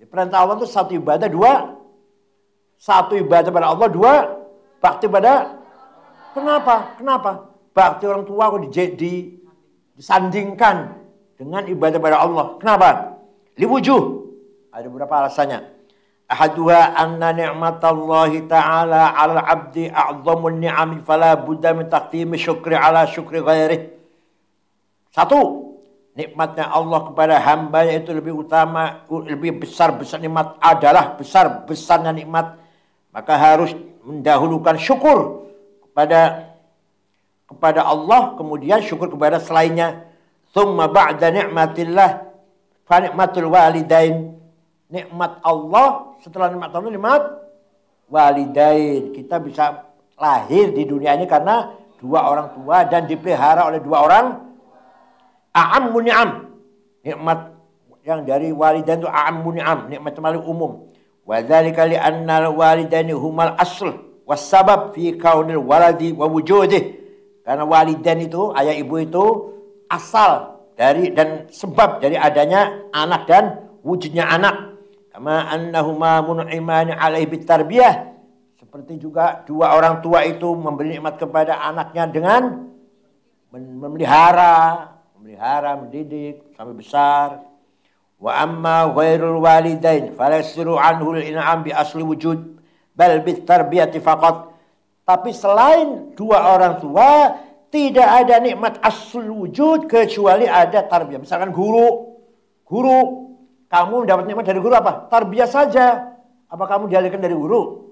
Perintah Allah itu 1 ibadah, 2. 1 ibadah kepada Allah, 2 bakti pada. Kenapa? Bakti orang tua kok disandingkan dengan ibadah kepada Allah. Kenapa? Liwujuh. Ada beberapa alasannya. Ahaduha anna ni'matallahi ta'ala 'alal 'abdi a'dhamun ni'ami fala budda min taqdimi syukri 'ala syukri ghairihi. 1. Nikmatnya Allah kepada hambanya itu lebih utama, lebih besar-besar nikmat adalah besar-besarnya nikmat. Maka harus mendahulukan syukur kepada kepada Allah, kemudian syukur kepada selainnya. Tsumma ba'da ni'matillah fa ni'matul walidain. Nikmat Allah, setelah nikmat Allah, nikmat walidain. Kita bisa lahir di dunia ini karena dua orang tua dan dipelihara oleh dua orang. A'ammu ni'am. Nikmat yang dari walidain itu a'ammu ni'am, nikmat yang paling umum. Wa dzalika li anna al-walidaini humal asl was sabab fi kaunil waladi wa wujudih. Karena walidain itu, ayah ibu itu asal dari dan sebab dari adanya anak dan wujudnya anak. Kama annahuma mun'imani alaihi bitarbiyah. Seperti juga dua orang tua itu memberi nikmat kepada anaknya dengan memelihara, mendidik sampai besar. Wa amma ghairul walidain falasiru anhu al-in'am bi asli wujud bal bitarbiyati faqat. Tapi selain dua orang tua tidak ada nikmat asli wujud kecuali ada tarbiyah. Misalkan guru, kamu mendapat nikmat dari guru apa? Tarbiyah saja. Apa kamu dialihkan dari guru?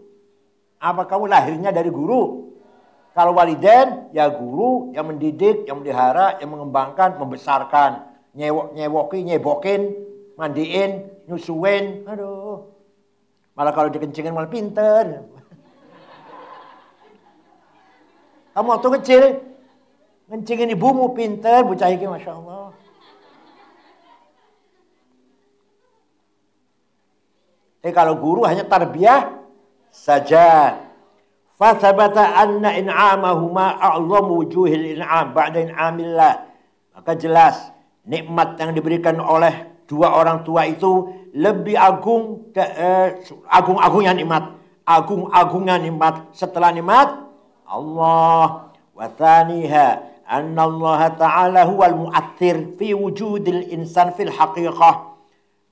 Apa kamu lahirnya dari guru? Kalau walidain, ya guru yang mendidik, yang melihara, yang mengembangkan, membesarkan, nyebokin, mandiin, nyusuin. Aduh. Malah kalau dikencingin malah pinter. Kamu waktu kecil ngencingin ibumu pinter, bocah iki Masya Allah. Kalau guru hanya tarbiyah saja. Fathabata anna in'amahuma a'zamu wujuhil in'am ba'da in'amillah. Maka jelas nikmat yang diberikan oleh dua orang tua itu lebih agung-agungnya nikmat. Agung-agungnya nikmat setelah nikmat Allah. Wa thaniha anna Allah Ta'ala huwal mu'athir fi wujudil insan fil haqiqah.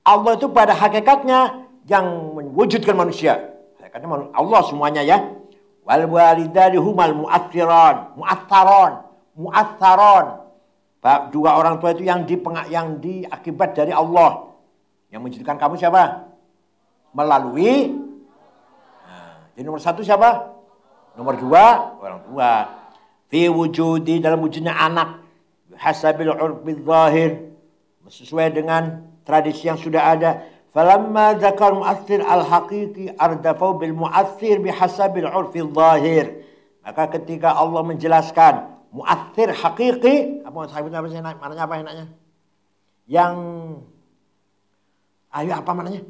Allah itu pada hakikatnya yang mewujudkan manusia. Hakikatnya Allah semuanya ya. Wal walidani humal mu'athiran. Dua orang tua itu yang diakibat dari Allah. Yang mewujudkan kamu siapa? Melalui. Jadi nomor satu siapa? Nomor dua, orang tua. Fi wujudi, dalam wujudnya anak. Hasabil urbi zahir. Sesuai dengan tradisi yang sudah ada. Falamma dzakar mu'athir al-haqiqi ardafau bil mu'athir bihasabil urfi zahir. Maka ketika Allah menjelaskan mu'athir haqiqi, apa maknanya apa enaknya? Apa maknanya?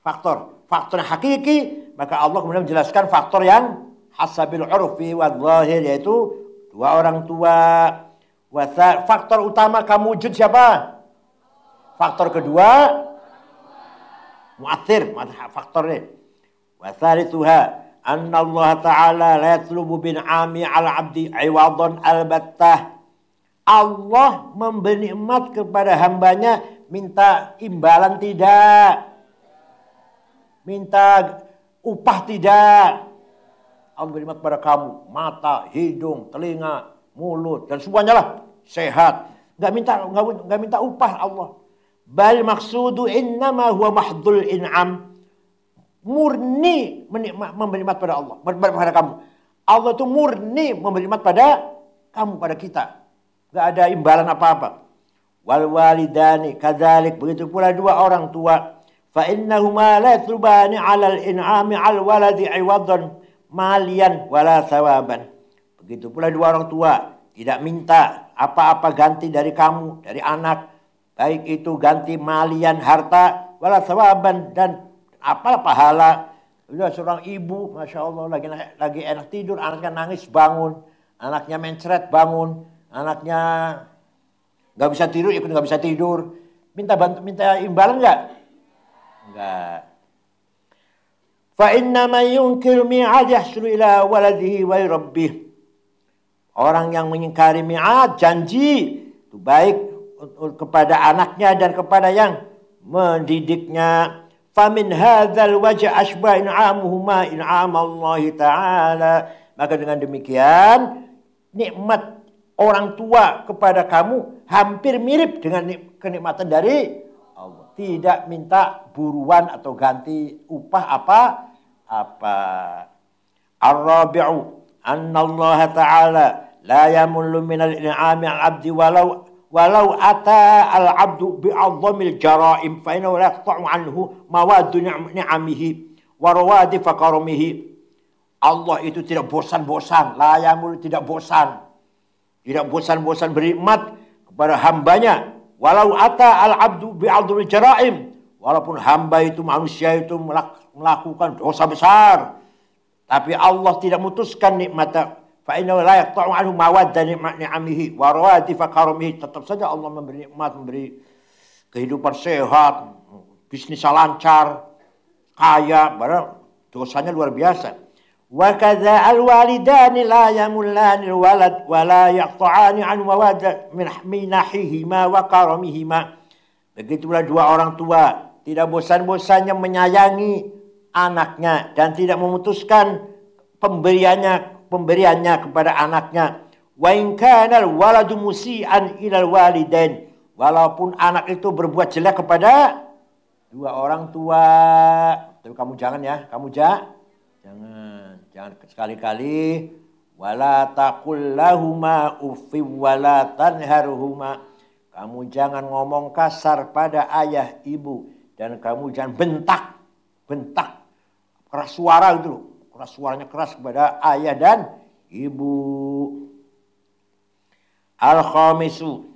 Faktor yang hakiki, maka Allah kemudian menjelaskan faktor yang hasabil urfi wa zahir, yaitu dua orang tua. Faktor utama kamu wujud siapa? Faktor kedua mu'athir, faktornya. Wa thalithuha anna Allah Ta'ala la yatlubu bin'ami 'ala 'abdi 'iwadan albattah. Allah memberi nikmat kepada hambanya minta imbalan tidak. Minta upah tidak. Allah beri nikmat kepada kamu mata, hidung, telinga, mulut dan semuanya lah sehat. Enggak minta upah Allah. Bal maksudu innama huwa mahdul in'am. Murni memberi nikmat pada Allah, pada kamu. Allah itu murni memberi nikmat pada kamu, pada kita. Enggak ada imbalan apa-apa. Wal walidani kadzalik, begitu pula dua orang tua. Fa innahuma la yatlubani 'alal in'ami 'al waladi 'iwadan malian wala thawaban. Begitu pula dua orang tua tidak minta apa-apa ganti dari kamu, dari anak. Baik itu ganti malian, harta, wala thawaban, dan apalah pahala. Udah seorang ibu, Masya Allah, lagi enak tidur, anaknya nangis bangun, anaknya mencret bangun, anaknya nggak bisa tidur, ikut nggak bisa tidur. Minta imbalan nggak? Enggak. Fa inna man yunkir mi'ad yahsulu ila waladihi wa rabbih. Orang yang mengingkari mi'ad, janji, itu baik kepada anaknya dan kepada yang mendidiknya. Famin hadzal wajh asbah in'amuhuma in'am Allah Ta'ala. Maka dengan demikian nikmat orang tua kepada kamu hampir mirip dengan kenikmatan dari Allah. Tidak minta buruan atau ganti upah apa. Ar-rabi'u annallaha ta'ala la yamullu minal in'ami al-'abdi walau ata al-'abdu bi'adhamil jara'im fa innahu la yaqta'u anhu mawadu ni'amihi wa rawadi fakarumihi. Allah itu tidak bosan-bosan, la yamullu, tidak bosan-bosan berikmat kepada hambanya. Walau ata al-'abdu bi'adhamil jara'im, walaupun hamba itu, manusia itu melakukan dosa besar, tapi Allah tidak memutuskan nikmatnya. Fa innahu la yaqta'u anhu mawadda ni'amihi wa rawati fakarumihi. Tetap saja Allah memberi nikmat, memberi kehidupan sehat, bisnis lancar, kaya, padahal dosanya luar biasa. Wa kadza al-walidani la yamullani al-walad wa la yaqta'ani anhu mawadda min minahihima wa karamihima. Begitulah dua orang tua tidak bosan-bosannya menyayangi anaknya dan tidak memutuskan pemberiannya kepada anaknya. Wa in kana al-waladu musian ila al-walidain, walaupun anak itu berbuat jelek kepada dua orang tua. Tapi kamu jangan ya, jangan sekali-kali. Wala taqul lahuma uffin wala tanharhuma. Kamu jangan ngomong kasar pada ayah ibu dan kamu jangan bentak keras suara gitu loh. Keras suaranya keras kepada ayah dan ibu. Al-khamisu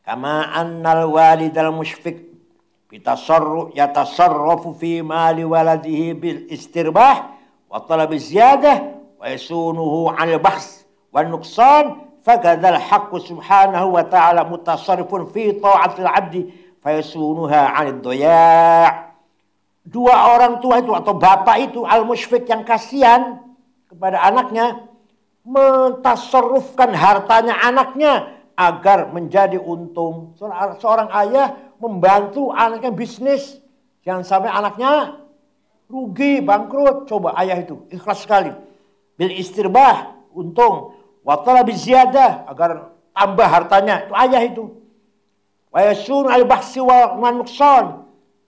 kama annal walidal musyfiq yatasarrafu fi mali waladihi bil istirbah wa talab ziyadah wa yasunuhu 'anil bakhs wan nuqsan fakadzal haqqu subhanahu wa ta'ala mutasarrifun fi ta'atil 'abdi fayasunuha 'anid dhaya'. Dua orang tua itu atau bapak itu al-musyfiq yang kasihan kepada anaknya mentasarrufkan hartanya anaknya agar menjadi untung. Seorang ayah membantu anaknya bisnis, jangan sampai anaknya rugi, bangkrut. Coba ayah itu ikhlas sekali. Bil istirbah, untung. Wa talabi ziyadah, agar tambah hartanya. Itu ayah itu. Wa yasun al-bahsi wa nuqsan.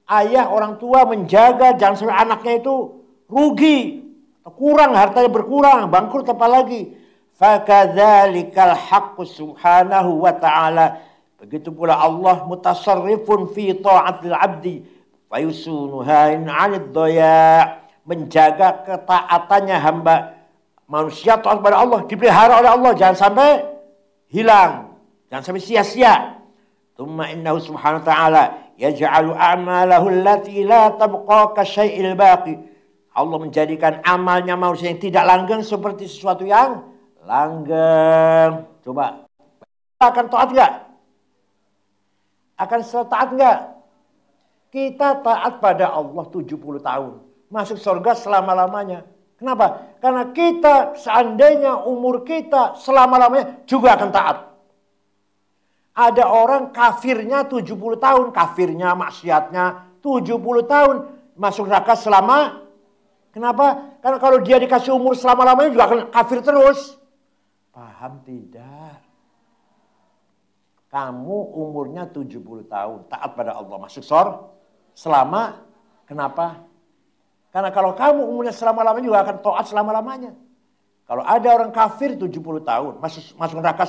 Ayah orang tua menjaga jangan sampai anaknya itu rugi, kurang, hartanya berkurang, bangkrut apalagi. Fakadzalikal haqqu subhanahu wa ta'ala. Begitu pula Allah mutasarrifun fi ta'atil 'abdi fayusunuha 'anid dhaya', menjaga ketaatannya hamba manusia taat kepada Allah, dipelihara oleh Allah, jangan sampai hilang, jangan sampai sia-sia. Tsumma innahu subhanahu wa ta'ala yaj'alu a'malahu allati la tabqa ka syai'il baqi. Allah menjadikan amalnya manusia yang tidak langgeng seperti sesuatu yang langgeng. Coba, akan taat enggak? Akan selalu taat enggak? Kita taat pada Allah 70 tahun. Masuk surga selama-lamanya. Kenapa? Karena kita seandainya umur kita selama-lamanya juga akan taat. Ada orang kafirnya 70 tahun. Kafirnya, maksiatnya 70 tahun. Masuk neraka selama. Kenapa? Karena kalau dia dikasih umur selama-lamanya juga akan kafir terus. Paham tidak? Kamu umurnya 70 tahun. Taat pada Allah. Masuk surga selama. Kenapa? Karena kalau kamu umurnya selama-lamanya juga akan taat selama-lamanya. Kalau ada orang kafir 70 tahun. Masuk neraka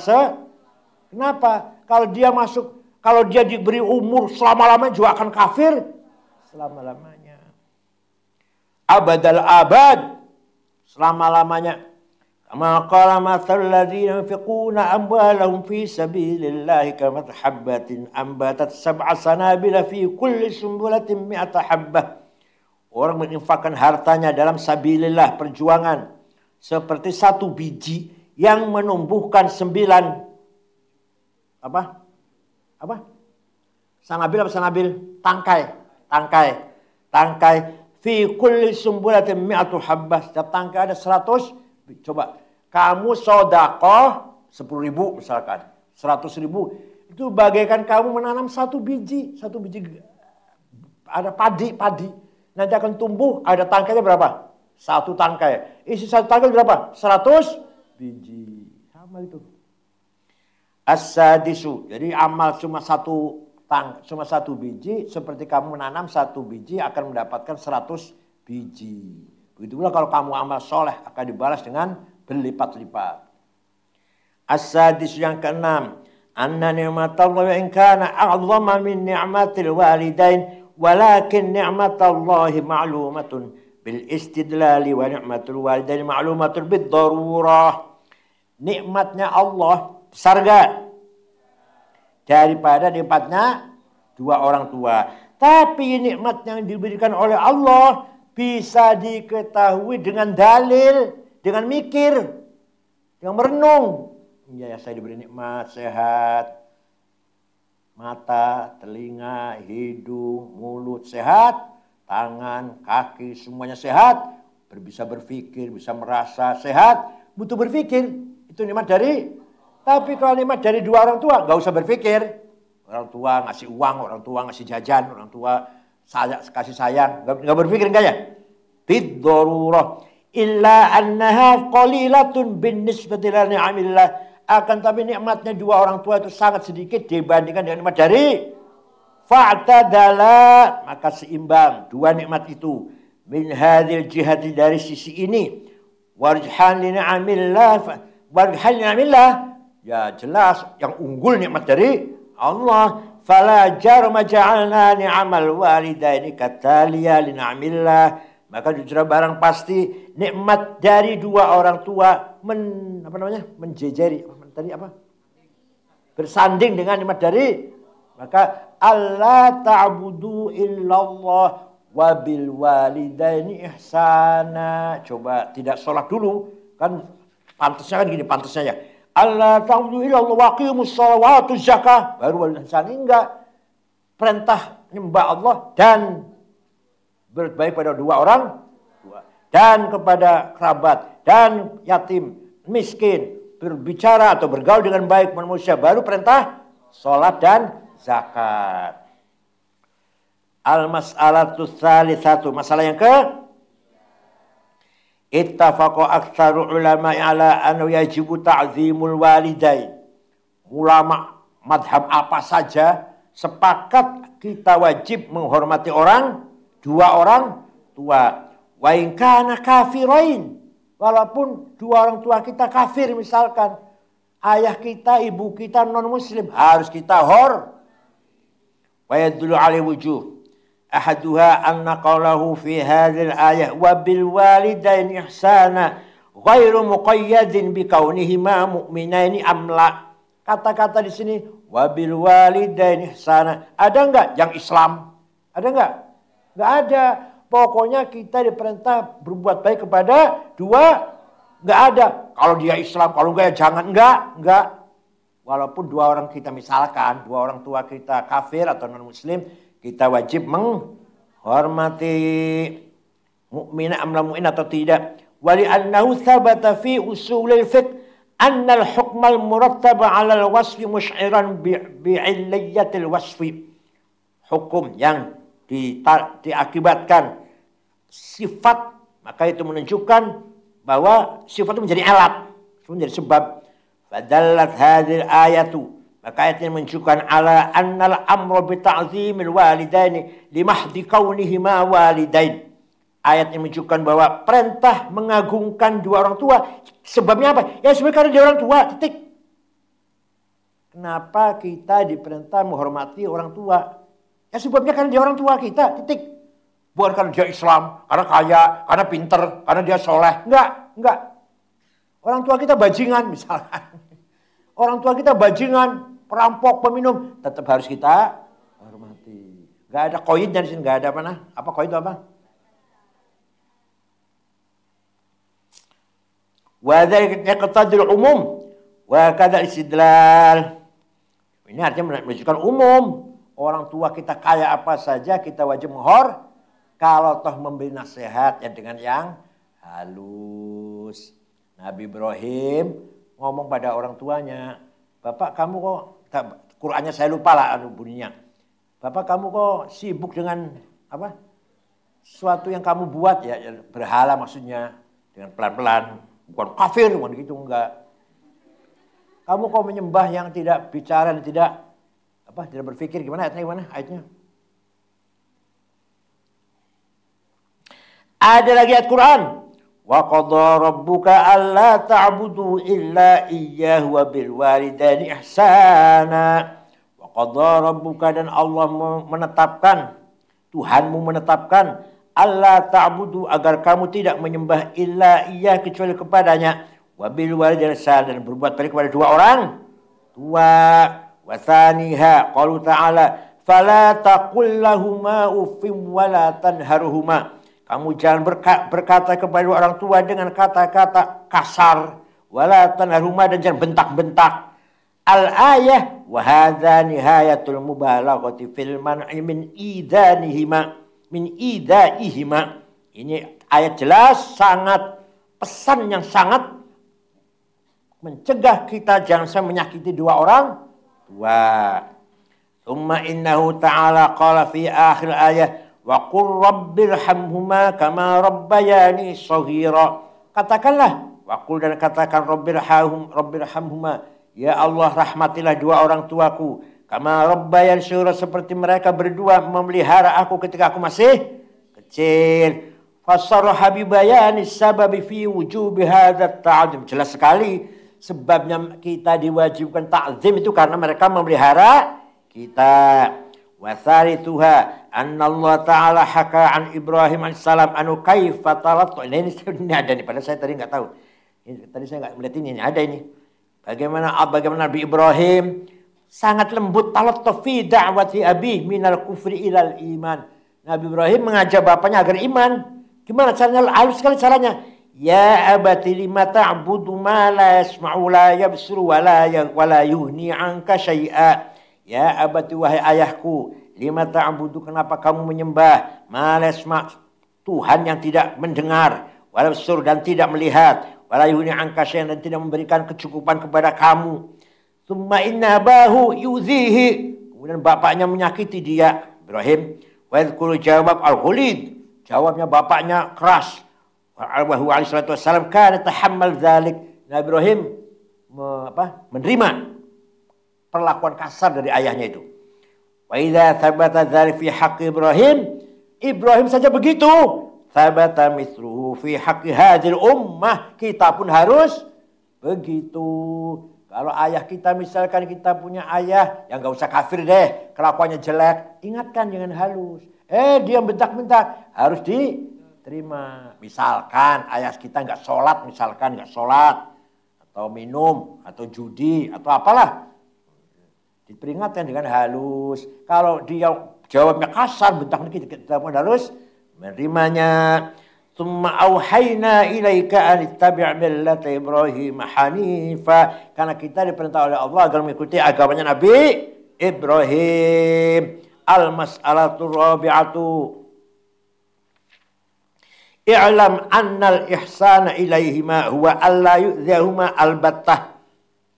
kenapa? Kalau dia diberi umur selama-lamanya juga akan kafir selama-lamanya. Abadal abad, selama-lamanya. Kama qala mathalul ladzina yunfiquna amwalahum fi sabilillahi kamathali habbatin ambatat sab'a sanabila fi kulli sumbulatin mi'ata habbah. Orang menginfakkan hartanya dalam sabilillah, perjuangan, seperti satu biji yang menumbuhkan 9 Sanabil apa sanabil? Tangkai. Fi kulli sumbulatin mi'atu habbah. Setiap tangkai ada 100. Coba, kamu sedekah 10.000 misalkan. 100.000. Itu bagaikan kamu menanam satu biji. Satu biji ada padi. Nanti akan tumbuh, ada tangkainya berapa? 1 tangkai. Isi 1 tangkai berapa? 100 biji. Sama itu. As-sadisu. Jadi amal cuma satu biji, seperti kamu menanam 1 biji akan mendapatkan 100 biji. Begitulah kalau kamu amal soleh akan dibalas dengan berlipat-lipat. As-sadis yang keenam, anna ni'matallahi in kana a'zama min ni'matil walidain walakin ni'matallahi ma'lumatun bil istidlali wa ni'matul walidain ma'lumatun bid darurah. Nikmatnya Allah besar enggak daripada nikmatnya dua orang tua. Tapi nikmat yang diberikan oleh Allah bisa diketahui dengan dalil, dengan mikir, dengan merenung. Ya, saya diberi nikmat sehat, mata, telinga, hidung, mulut sehat, tangan, kaki, semuanya sehat. Bisa berpikir, bisa merasa sehat, butuh berpikir. Itu nikmat dari. Tapi kalau nikmat dari dua orang tua, nggak usah berpikir. Orang tua ngasih uang, orang tua ngasih jajan, orang tua kasih sayang. Nggak berpikir enggak ya? Bid-darurah. Illa annaha qalilatun bin nisbati la ni'amillah. Akan tapi nikmatnya dua orang tua itu sangat sedikit dibandingkan dengan nikmat dari. Fa'tadala, maka seimbang dua nikmat itu. Min hadhil jihati, dari sisi ini. Warjhan li ni'amillah. Ya jelas yang unggul nikmat dari Allah. Fala jarma ja'alna ni'amal walidaini kataliya li ni'amillah. Maka jujur barang pasti nikmat dari dua orang tua menjejeri bersanding dengan nikmat dari, maka Allah ta'budu illallah wa bil walidaini ihsana. Coba tidak sholat dulu kan pantasnya kan gini, pantasnya ya. Allah ta'budu illallah wa aqimus sholawatu zakah. Baru wal ihsan. Enggak. Perintah nyembah Allah dan berbaik pada dua orang tua dan kepada kerabat dan yatim, miskin, berbicara atau bergaul dengan baik manusia, baru perintah sholat dan zakat. Al-mas'alatu tsalitsatu, masalah yang ke ittafaqa aktsaru ulama ala an yajibu ta'zimul walidain. Ulama madhab apa saja sepakat kita wajib menghormati dua orang tua. Wa in kana kafirain, walaupun dua orang tua kita kafir, misalkan ayah kita, ibu kita non muslim, harus kita wa yadullu alaihi wujuh. Ahaduha anna qawlahu fi hadhil ayah wa bil walidain ihsana ghairu muqayyadin bi kaunihima mu'minaini amla. Kata-kata di sini wa bil walidain ihsana, ada enggak yang Islam? Ada enggak? Enggak ada. Pokoknya kita diperintah berbuat baik kepada dua. Enggak ada. Kalau dia Islam, kalau enggak ya jangan. Enggak. Walaupun dua orang kita, misalkan dua orang tua kita kafir atau non muslim, kita wajib menghormati. Mukminah amla mu'min atau tidak. Wali annahu thabata fi usulil fiqh anna al-hukmal murattab 'ala al-wasfi musy'iran bi'illiyatil wasfi. Hukum yang diakibatkan sifat, maka itu menunjukkan bahwa sifat itu menjadi alat, menjadi sebab. Fadallat hadhil ayatu, maka ayat ini menunjukkan ala annal amru bi ta'zimil walidaini limahdi kaunihima walidain. Ayat ini menunjukkan bahwa perintah mengagungkan dua orang tua, sebabnya apa? Ya sebenarnya karena dia orang tua, titik. Kenapa kita diperintah menghormati orang tua? Ya sebabnya karena dia orang tua kita, titik. Bukan karena dia Islam, karena kaya, karena pinter, karena dia soleh. Enggak. Orang tua kita bajingan misalkan. Orang tua kita bajingan, perampok, peminum, tetap harus kita hormati. Enggak ada koidnya di sini, enggak ada apa? Apa koid itu apa? Wa dzalika yaqtadil umum wa kadza istidlal. Ini artinya menunjukkan umum. Orang tua kita kaya apa saja kita wajib kalau toh memberi nasihat ya dengan yang halus. Nabi Ibrahim ngomong pada orang tuanya, "Bapak kamu kok," Qur'annya saya lupa lah bunyinya. "Bapak kamu kok sibuk dengan apa? Sesuatu yang kamu buat ya berhala maksudnya, dengan pelan-pelan, bukan kafir, bukan gitu enggak. Kamu kok menyembah yang tidak bicara dan tidak berpikir." Gimana ayatnya? Ada lagi ayat Quran. Wa qadha rabbuka alla ta'budu illa iyyahu wa bil walidaini ihsana. Wa qadha rabbuka, dan Allah menetapkan, Tuhanmu menetapkan, alla ta'budu, agar kamu tidak menyembah illa iyyah, kecuali kepadanya, wa bil walidaini ihsana, dan berbuat baik kepada dua orang tua. Wa tsaniha qalu ta'ala fala taqul lahumā uffin wa la tanharhumā. Kamu jangan berkata kepada orang tua dengan kata-kata kasar. Wala tanharhuma, dan jangan bentak-bentak. Al-ayah wa hadza nihayatul mubalaghati fil man'i min idanihima min idaihima. Ini ayat jelas, sangat pesan yang sangat mencegah kita jangan sampai menyakiti dua orang tua. Tsumma innahu ta'ala qala fi akhir ayat wa qur rabbirhamhuma kama rabbayani shaghira. Katakanlah, wa qul, dan katakan, rabbirhamhuma, ya Allah rahmatilah dua orang tuaku, kama rabbayani shaghira, seperti mereka berdua memelihara aku ketika aku masih kecil. Fasarha bi bayani sababi fi wujubi hadzal ta'zim. Jelas sekali sebabnya kita diwajibkan ta'zim itu karena mereka memelihara kita. Wa tsaritsuha anna Allah Ta'ala haka an Ibrahim alaihissalam anu kaifa talattu. Ini ada nih, padahal saya tadi enggak tahu. Tadi saya enggak melihat ini ada ini. Bagaimana Nabi Ibrahim sangat lembut, talattu fi da'wati abi minal kufri ilal iman. Nabi Ibrahim mengajak bapaknya agar iman. Gimana caranya? Halus sekali caranya. Ya abati lima ta'budu ma la yasma'u la yabsuru wa la yuhni anka syai'a. Ya abati, wahai ayahku, lima ta'budu, kenapa kamu menyembah ma la yasma', Tuhan yang tidak mendengar, wa la yabsur, dan tidak melihat, wa la yuhni anka syai'an, dan tidak memberikan kecukupan kepada kamu. Tsumma inna abahu yuzihi, kemudian bapaknya menyakiti dia, Ibrahim. Wa yadhkuru jawab al-ghulid, jawabnya bapaknya keras. Wa alaihi salatu wassalam kana tahammal dzalik. Nabi Ibrahim menerima perlakuan kasar dari ayahnya itu. Wa idza thabata dzalik fi haqqi Ibrahim, Ibrahim saja begitu, thabata mithluhu fi haqqi hadhil ummah, kita pun harus begitu. Kalau ayah kita, misalkan kita punya ayah yang enggak usah kafir deh, kelakuannya jelek, ingatkan dengan halus. Dia bentak-bentak, harus diterima. Misalkan ayah kita enggak sholat, atau minum, atau judi, atau apalah, diperingatkan dengan halus. Kalau dia jawabnya kasar, bentak kita pun harus menerimanya. Tsumma auhayna ilaika an ittabi' millata Ibrahim hanifa, karena kita diperintah oleh Allah agar mengikuti agamanya Nabi Ibrahim. Al-mas'alatu rabi'atu i'lam annal ihsana ilaihima huwa alla yu'dzahuma albattah.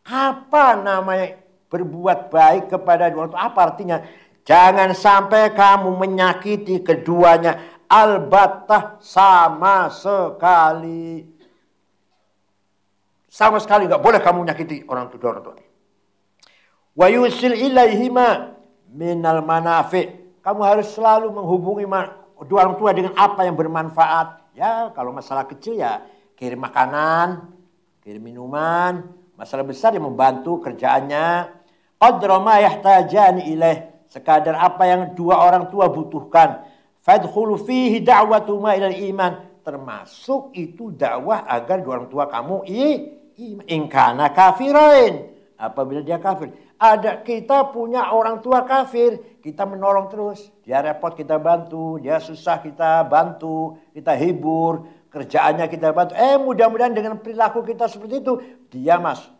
Apa namanya berbuat baik kepada dua orang tua? Apa artinya? Jangan sampai kamu menyakiti keduanya, albattah, sama sekali. Sama sekali enggak boleh kamu menyakiti orang tua. Wa yusil ilaihima minal manafi. Kamu harus selalu menghubungi dua orang tua dengan apa yang bermanfaat. Ya, kalau masalah kecil ya kirim makanan, kirim minuman. Masalah besar ya membantu kerjaannya. Qadra ma yahtajani ilaih, sekadar apa yang dua orang tua butuhkan. Fadkhulu fihi da'watuma ilal iman, termasuk itu dakwah agar dua orang tua kamu iman. In kana kafirin, apabila dia kafir. Kita punya orang tua kafir, kita menolong terus. Dia repot kita bantu, dia susah kita bantu, kita hibur, kerjaannya kita bantu. Mudah-mudahan dengan perilaku kita seperti itu, dia masuk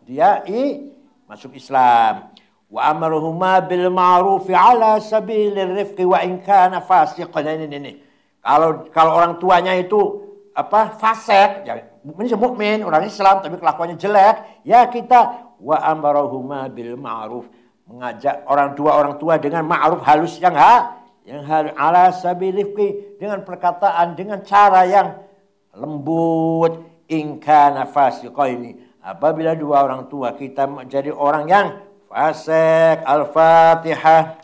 Islam. Wa amaruhuma bil ma'rufi ala sabilir rifqi wa in kana fasiqan. Ini. Kalau orang tuanya itu fasik, ya mukmin, orang Islam tapi kelakuannya jelek, ya kita wa amaruhuma bil ma'ruf, mengajak dua orang tua dengan ma'ruf, halus, yang halus, ala sabilir rifqi, dengan perkataan, dengan cara yang lembut. In kana fasiqan, apabila dua orang tua kita menjadi orang yang fasik. Al-Fatihah.